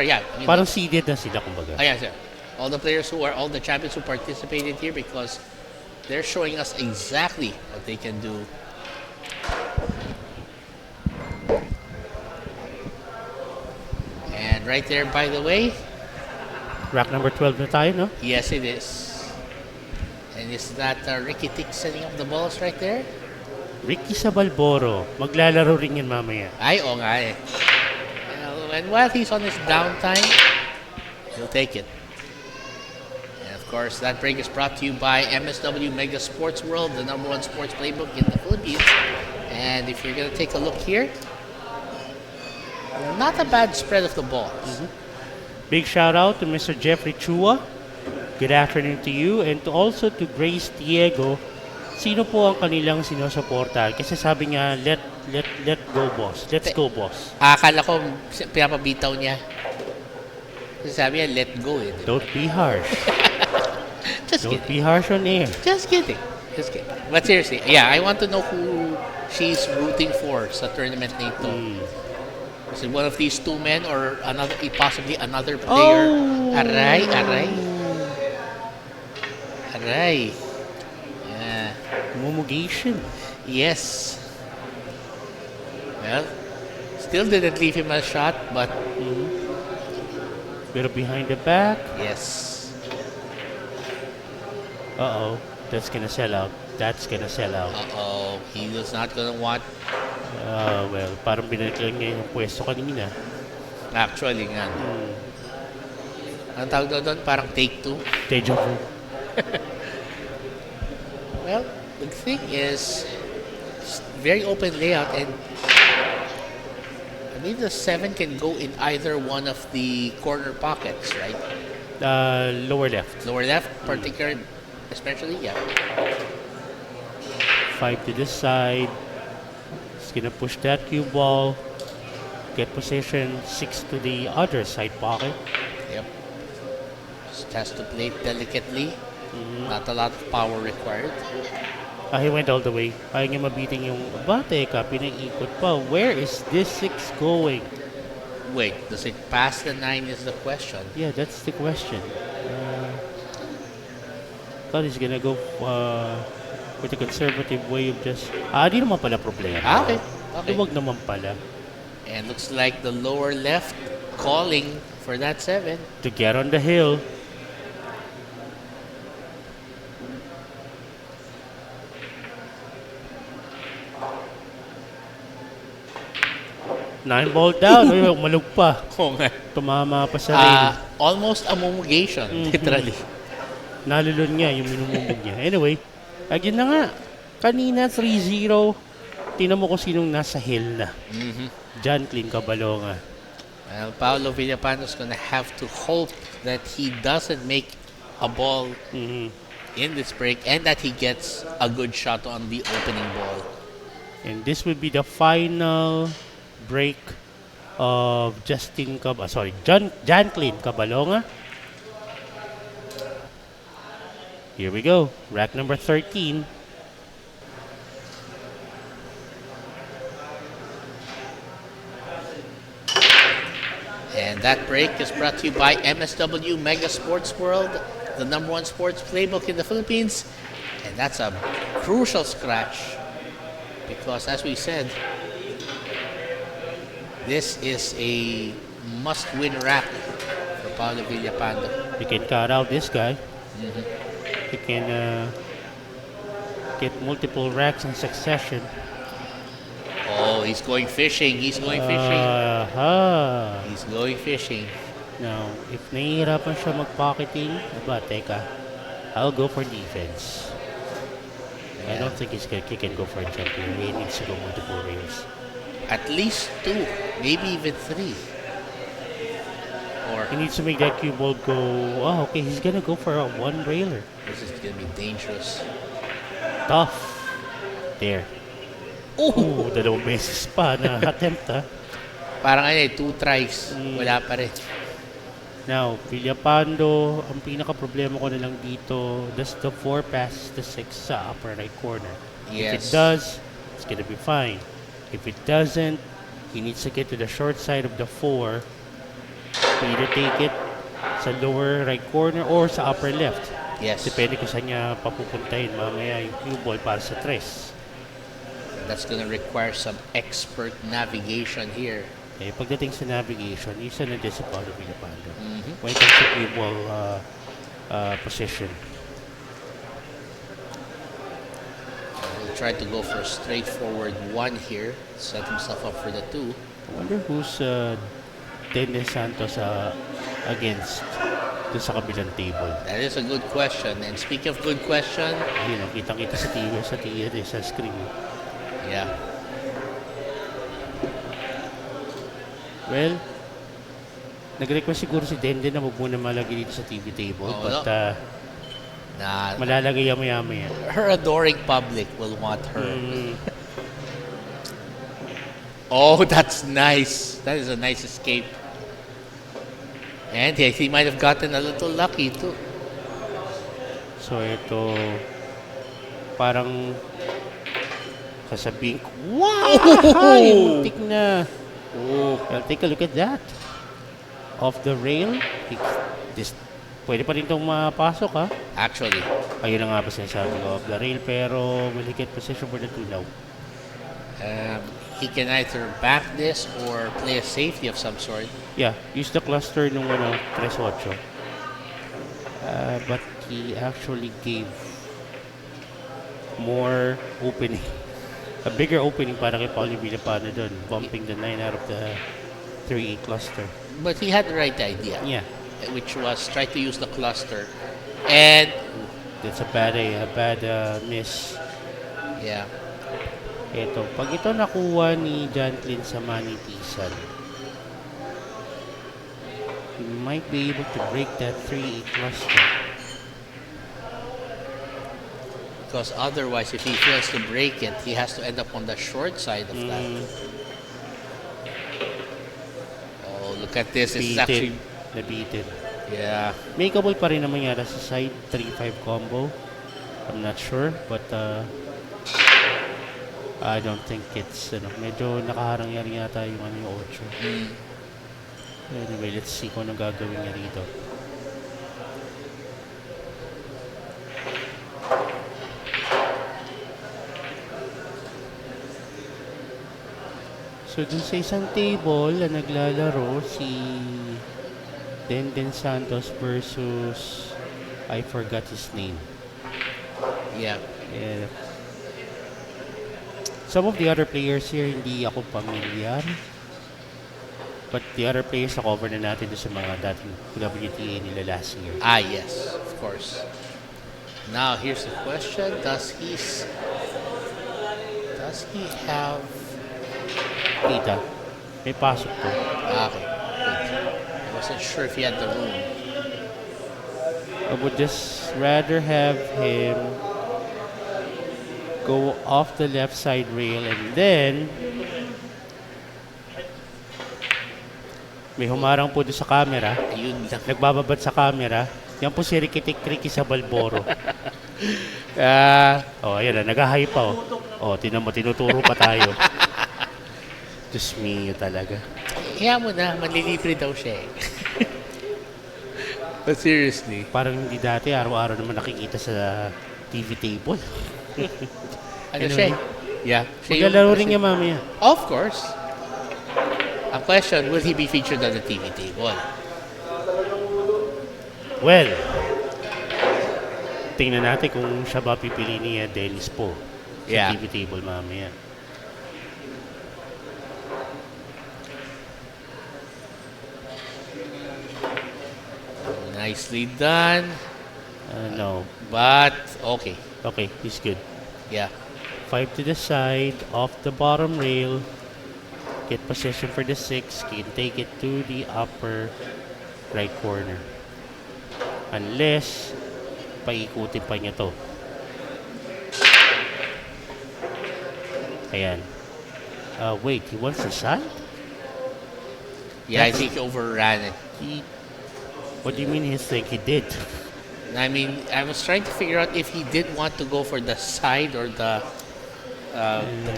Speaker 1: yeah. I mean,
Speaker 3: Parang seeded na sila, kumbaga.
Speaker 1: yeah, sir. All the players all the champions who participated here because they're showing us exactly what they can do. And right there, by the way,
Speaker 3: Rack number 12 na tayo, no?
Speaker 1: yes, it is. And is that Ricky Tick setting up the balls right there?
Speaker 3: Ricky Sabalboro. Maglalaro rin yan mamaya.
Speaker 1: Ay, oo nga eh. And while he's on his downtime, he'll take it. And of course, that break is brought to you by MSW Mega Sports World, the #1 sports playbook in the Philippines. And if you're going to take a look here, not a bad spread of the balls.
Speaker 3: Big shout out to Mr. Jeffrey Chua. Good afternoon to you and also to Grace Diego. Sino po ang kanilang sinusuportahan? Kasi sabi niya, let go boss. Let's go boss.
Speaker 1: Akala ko pinapabitaw niya. Kasi sabi niya, let go eh.
Speaker 3: Don't be harsh.
Speaker 1: Just
Speaker 3: Don't
Speaker 1: kidding.
Speaker 3: be harsh on air.
Speaker 1: Just kidding. Just kidding. But seriously, yeah, I want to know who she's rooting for sa tournament na ito. Is it one of these two men or possibly another player?
Speaker 3: Oh.
Speaker 1: Aray. Yeah.
Speaker 3: Mumugation.
Speaker 1: Yes. Well, still didn't leave him a shot, but
Speaker 3: Pero behind the back.
Speaker 1: yes.
Speaker 3: Uh-oh. That's gonna sell out. That's gonna sell out.
Speaker 1: Uh-oh. He was not gonna want.
Speaker 3: Well, parang binalik lang niya yung pwesto kanina.
Speaker 1: Actually nga. Ang tawag daw doon, parang take two.
Speaker 3: Deja vu.
Speaker 1: Well, the thing is, very open layout, and I believe the 7 can go in either one of the corner pockets, right?
Speaker 3: Lower left.
Speaker 1: Lower left, particularly, especially, yeah.
Speaker 3: 5 to this side. He's gonna push that cue ball. Get position. 6 to the other side pocket.
Speaker 1: Yep. Just has to play it delicately. Not a lot of power required.
Speaker 3: He went all the way. Ayaw niya mabiting yung, teka, pinaikot pa. Where is this 6 going?
Speaker 1: Wait, does it pass the 9 is the question.
Speaker 3: Yeah, that's the question. Thought he's gonna go with a conservative way of just... di naman pala problema.
Speaker 1: Okay.
Speaker 3: Huwag naman pala.
Speaker 1: And looks like the lower left calling for that 7.
Speaker 3: To get on the hill. Nine ball down. Ay, malug pa.
Speaker 1: Oo nga.
Speaker 3: Tumama pa sa rin.
Speaker 1: Almost a mumugation, literally.
Speaker 3: Nalulun niya yung minumumog niya. Anyway, again na nga. Kanina, 3-0. Tingnan mo kung sinong nasa hill na. Janklinn, Cabalonga.
Speaker 1: Well, Paolo Villapando's gonna have to hope that he doesn't make a ball in this break and that he gets a good shot on the opening ball.
Speaker 3: And this will be the final break of Janklinn, Cabalonga. Here we go. Rack number 13.
Speaker 1: And that break is brought to you by MSW Mega Sports World, the #1 sports playbook in the Philippines. And that's a crucial scratch because, as we said, this is a must-win rack for Paolo Villapando.
Speaker 3: You can cut out this guy. He can get multiple racks in succession.
Speaker 1: Oh, he's going fishing. He's going fishing. He's going fishing.
Speaker 3: Now, if nahihirapan siya mag-pocketing, teka, I'll go for defense. I don't think he can go for a jump here. He needs to go multiple rails.
Speaker 1: At least 2, maybe even 3. Or
Speaker 3: He needs to make that cue ball go. Oh, okay, he's gonna go for a 1 railer.
Speaker 1: this is gonna be dangerous.
Speaker 3: Tough. There. Oh, dalawang beses pa na attempt
Speaker 1: Parang 2 tries. Wala pa rin.
Speaker 3: Now, Villapando, ang pinaka-problema ko na lang dito, does the 4 pass the 6 sa upper right corner? If it
Speaker 1: Yes.
Speaker 3: does, it's gonna be fine. If it doesn't, he needs to get to the short side of the 4 to either take it sa lower right corner or sa upper left.
Speaker 1: Yes.
Speaker 3: Depende kung saan niya papupuntahin mamaya yung cue ball para sa 3.
Speaker 1: That's gonna require some expert navigation here.
Speaker 3: Okay, pagdating sa navigation, isa na din si Paolo Villapando. When it comes to cue ball position.
Speaker 1: He'll try to go for a straightforward 1 here. Set himself up for the 2.
Speaker 3: I wonder who's Dennis Santos against doon sa kabilang table.
Speaker 1: That is a good question. And speaking of good question,
Speaker 3: Ayun, kitang-kita sa TV, sa screen.
Speaker 1: yeah.
Speaker 3: Well, nag-request siguro si Denden na huwag muna malagay dito sa TV table.
Speaker 1: Oo,
Speaker 3: But
Speaker 1: Nah,
Speaker 3: malalagay yan maya-maya.
Speaker 1: her adoring public will want her. Oh, that's nice. That is a nice escape. And he might have gotten a little lucky too.
Speaker 3: So ito, parang sasabihin ko, wow! Muntik na. Oh, well, take a look at that. Off the rail. Pwede pa rin itong mapasok, ha?
Speaker 1: Actually,
Speaker 3: Ayun na nga ba sinasabi ko, off the rail, pero will he get position for the 2 now?
Speaker 1: he can either back this or play a safety of some sort.
Speaker 3: Yeah, use the cluster nung 3-8. But he actually gave more opening. A bigger opening para kay Paolo Villapando doon, bumping the 9 out of the 3-8 cluster.
Speaker 1: But he had the right idea,
Speaker 3: Yeah.
Speaker 1: which was try to use the cluster. And
Speaker 3: That's a bad miss.
Speaker 1: Yeah.
Speaker 3: Ito, pag ito nakuha ni Janklinn sa manitisan, he might be able to break that 3-8 cluster.
Speaker 1: Because otherwise, if he fails to break it, he has to end up on the short side of that. Oh, look at this. It's actually...
Speaker 3: Nabitin.
Speaker 1: Yeah.
Speaker 3: Makeable pa rin naman yata sa side 3-5 combo. I'm not sure, but I don't think it's, medyo nakaharang yata yung yung 8. Anyway, let's see kung anong gagawin niya rito. So, dun sa isang table na naglalaro si Denden Santos versus I forgot his name.
Speaker 1: Yeah.
Speaker 3: Some of the other players here hindi ako familiar. But the other players na-cover na natin sa mga dating WTA nila last year.
Speaker 1: Ah, yes. Of course. Now, here's the question. Does he have...
Speaker 3: Kita, may pasok to.
Speaker 1: Okay. Good. I wasn't sure if he had the room.
Speaker 3: I would just rather have him go off the left side rail and then may humarang po doon sa camera.
Speaker 1: Ayun lang.
Speaker 3: Nagbababat sa camera. Yan po si Ricky sa Balboro. Ayan na, nag-high pa oh. Oh, tinan mo, tinuturo pa tayo. Diyos mio talaga.
Speaker 1: Kaya mo na, manlilibre daw siya eh. But seriously.
Speaker 3: Parang hindi dati, araw-araw naman nakikita sa TV table.
Speaker 1: Ano siya? Yeah.
Speaker 3: Maglalaro rin niya mamaya.
Speaker 1: Of course. Ang question, will he be featured on the TV table?
Speaker 3: Well, tingnan natin kung siya ba pipili niya Dennis po sa TV table mamaya.
Speaker 1: Nicely done.
Speaker 3: No.
Speaker 1: But, okay.
Speaker 3: Okay, he's good.
Speaker 1: Yeah.
Speaker 3: 5 to the side, off the bottom rail. Get position for the 6. Can take it to the upper right corner. Unless, paikutin pa niya to. Ayan. Wait, he wants the side?
Speaker 1: Yeah, I think he overran it.
Speaker 3: What do you mean he think he did?
Speaker 1: I mean, I was trying to figure out if he did want to go for the side or the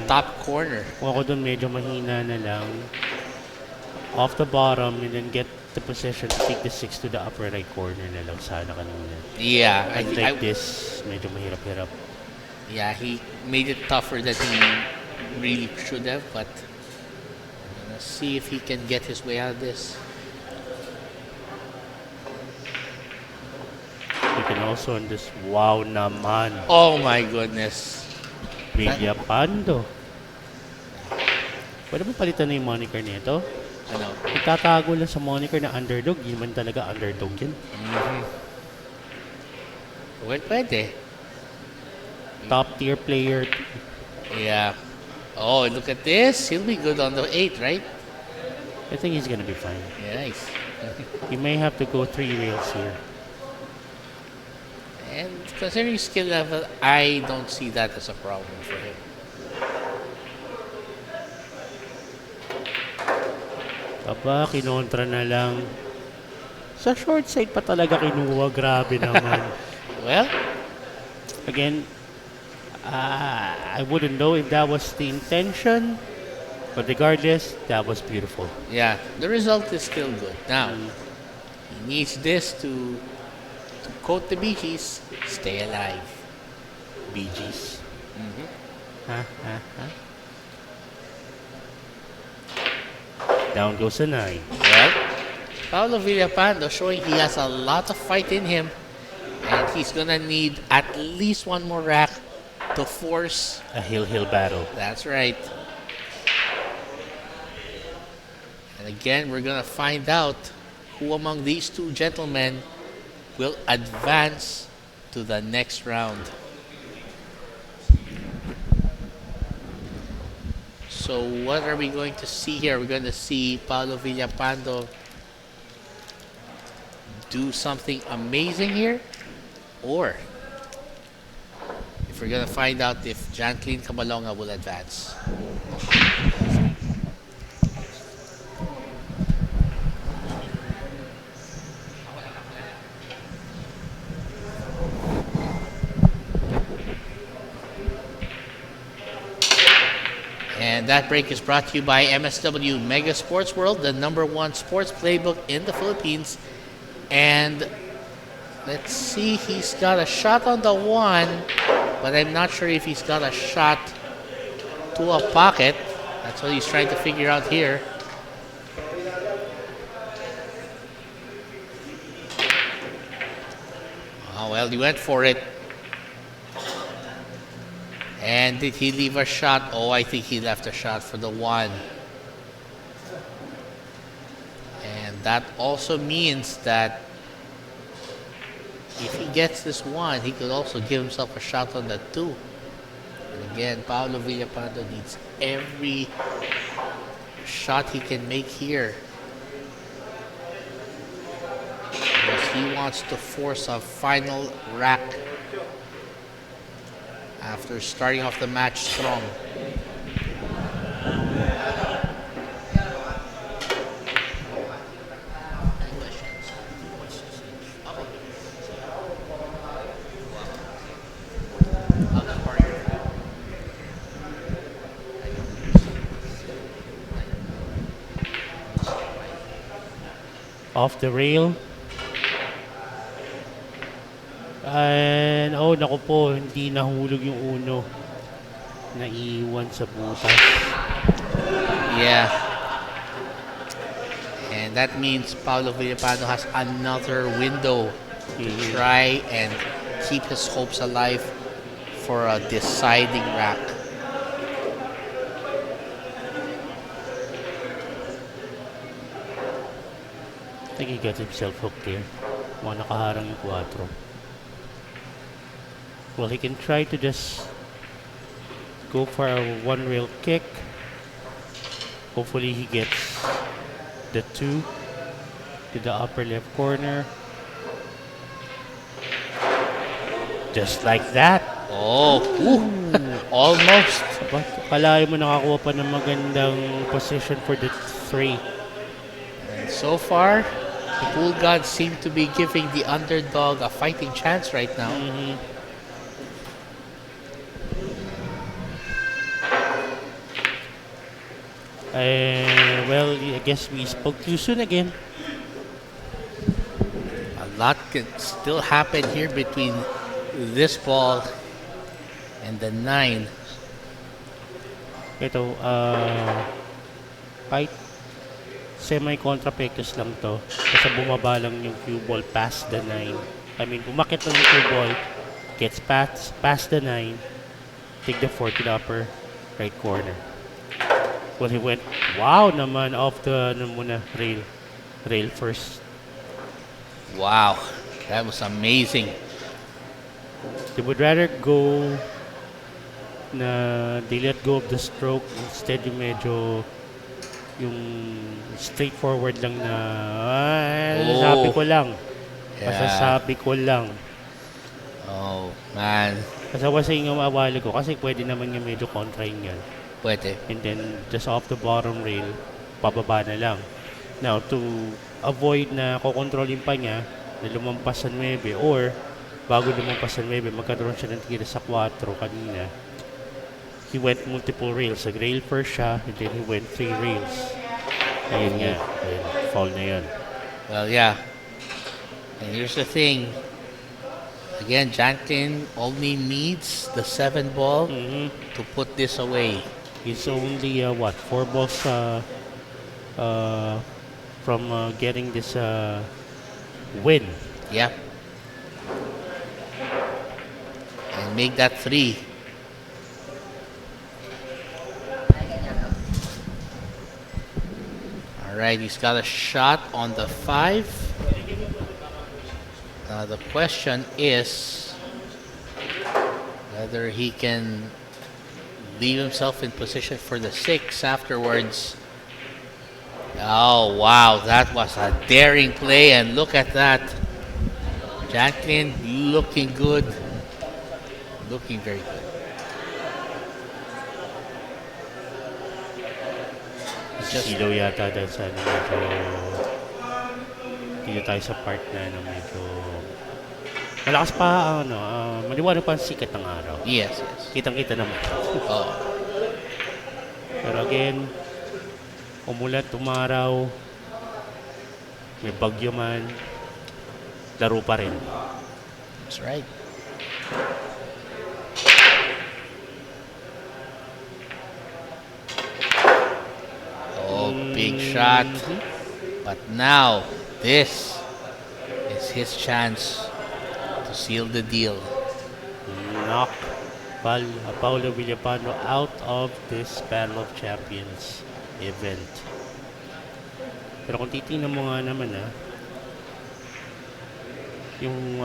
Speaker 1: top corner.
Speaker 3: Kung ako dun medyo mahina na lang. Off the bottom and then get the position to take the 6 to the upper right corner na lang sana kanina.
Speaker 1: Yeah.
Speaker 3: Like this, medyo mahirap-hirap.
Speaker 1: Yeah, he made it tougher than he really should have, but let's see if he can get his way out of this.
Speaker 3: You can also on this, wow naman.
Speaker 1: Oh my goodness.
Speaker 3: Villapando. Pwede mo palitan na yung moniker nito?
Speaker 1: Ano?
Speaker 3: Itatago lang sa moniker na underdog. Yun man talaga underdog yun.
Speaker 1: Well, pwede.
Speaker 3: Top tier player.
Speaker 1: Yeah. Oh, look at this. He'll be good on the 8, right?
Speaker 3: I think he's gonna be fine.
Speaker 1: Yeah, nice.
Speaker 3: He may have to go 3 rails here.
Speaker 1: And considering skill level, I don't see that as a problem for him.
Speaker 3: Aba, kinontra na lang. Sa short side pa talaga kinuha. Grabe naman.
Speaker 1: Well,
Speaker 3: again, I wouldn't know if that was the intention. But regardless, that was beautiful.
Speaker 1: yeah, the result is still good. Now, he needs this to quote the Bee Gees, stay alive.
Speaker 3: Bee Gees. Down goes a 9.
Speaker 1: Well, Paolo Villapando showing he has a lot of fight in him, and he's gonna need at least one more rack to force
Speaker 3: A hill battle.
Speaker 1: That's right. And again, we're gonna find out who among these two gentlemen will advance to the next round. So what are we going to see here? We're going to see Paolo Villapando do something amazing here, or if we're going to find out if Janklinn Cabalonga will advance. And that break is brought to you by MSW Mega Sports World, the #1 sports playbook in the Philippines. And let's see, he's got a shot on the 1, but I'm not sure if he's got a shot to a pocket. That's what he's trying to figure out here. Oh, well, he went for it. And did he leave a shot? Oh, I think he left a shot for the 1. And that also means that if he gets this 1, he could also give himself a shot on the 2. And again, Paolo Villapando needs every shot he can make here, because he wants to force a final rack after starting off the match strong.
Speaker 3: Off the rail. And oh, naku po, hindi nahulog yung uno. Naiwan sa butas.
Speaker 1: Yeah. And that means Paolo Villapando has another window to try and keep his hopes alive for a deciding rack.
Speaker 3: I think he got himself hooked there. Mga nakaharang yung 4. Well, he can try to just go for a 1 rail kick. Hopefully he gets the 2 to the upper left corner. Just like that.
Speaker 1: Oh, almost.
Speaker 3: But kalahin mo nakakuha pa ng magandang position for the 3.
Speaker 1: And so far, the pool gods seem to be giving the underdog a fighting chance right now.
Speaker 3: Well, I guess we spoke too soon again.
Speaker 1: A lot can still happen here between this ball and the 9.
Speaker 3: Ito, kahit semi-contrapectus lang to. Kasi bumaba lang yung cue ball past the 9. I mean, umakit lang yung cue ball, gets past the 9, take the 4 to the upper right corner. Well, he went, wow naman, off the rail first.
Speaker 1: Wow, that was amazing.
Speaker 3: They would rather go na they let go of the stroke, instead yung medyo yung straightforward lang na masasabi ko lang.
Speaker 1: Yeah.
Speaker 3: Masasabi ko lang.
Speaker 1: Oh, man.
Speaker 3: Kasi kasi yung awali ko, kasi pwede naman yung medyo kontrahin yan.
Speaker 1: Pwede.
Speaker 3: And then just off the bottom rail, pababa na lang. Now, to avoid na kokontrolin pa niya na lumampas sa 9, or bago lumampas sa 9, magkaroon siya ng tira sa 4 kanina. He went multiple rails. Nag-rail first siya, and then he went 3 rails. Ayun nga. Ayun, foul na yun.
Speaker 1: Well, yeah. And here's the thing. Again, Janklinn only needs the 7 ball to put this away.
Speaker 3: He's only, 4 balls from getting this win.
Speaker 1: Yeah. And make that 3. Alright, he's got a shot on the 5. The question is, Whether he can leave himself in position for the 6 afterwards. Oh, wow. That was a daring play. And look at that. Janklinn looking good. Looking very good.
Speaker 3: Silo yata dahil sa medyo dito tayo sa part na medyo malakas pa maliwanag pa ang sikat ng araw.
Speaker 1: Yes.
Speaker 3: Kitang-kita naman.
Speaker 1: Oh.
Speaker 3: Pero again, umulat, umaraw, may bagyo man, laro pa rin.
Speaker 1: That's right. Oh, big shot. But now, this is his chance to seal the deal.
Speaker 3: Knock Paolo Villapando out of this Battle of Champions event. Pero kung titingnan mo nga naman yung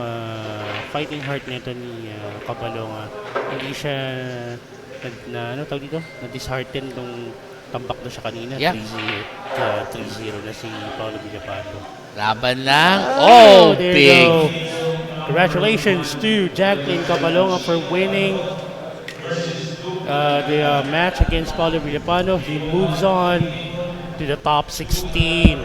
Speaker 3: fighting heart nito ni Cabalonga, hindi siya tawag dito? Na-disheartened nung tambak na siya kanina.
Speaker 1: Yeah.
Speaker 3: 3-0 na si Paolo Villapando.
Speaker 1: Laban lang. Oh,
Speaker 3: there
Speaker 1: big.
Speaker 3: you go. Congratulations to Janklinn Cabalonga for winning the match against Paolo Villapando. He moves on to the top 16.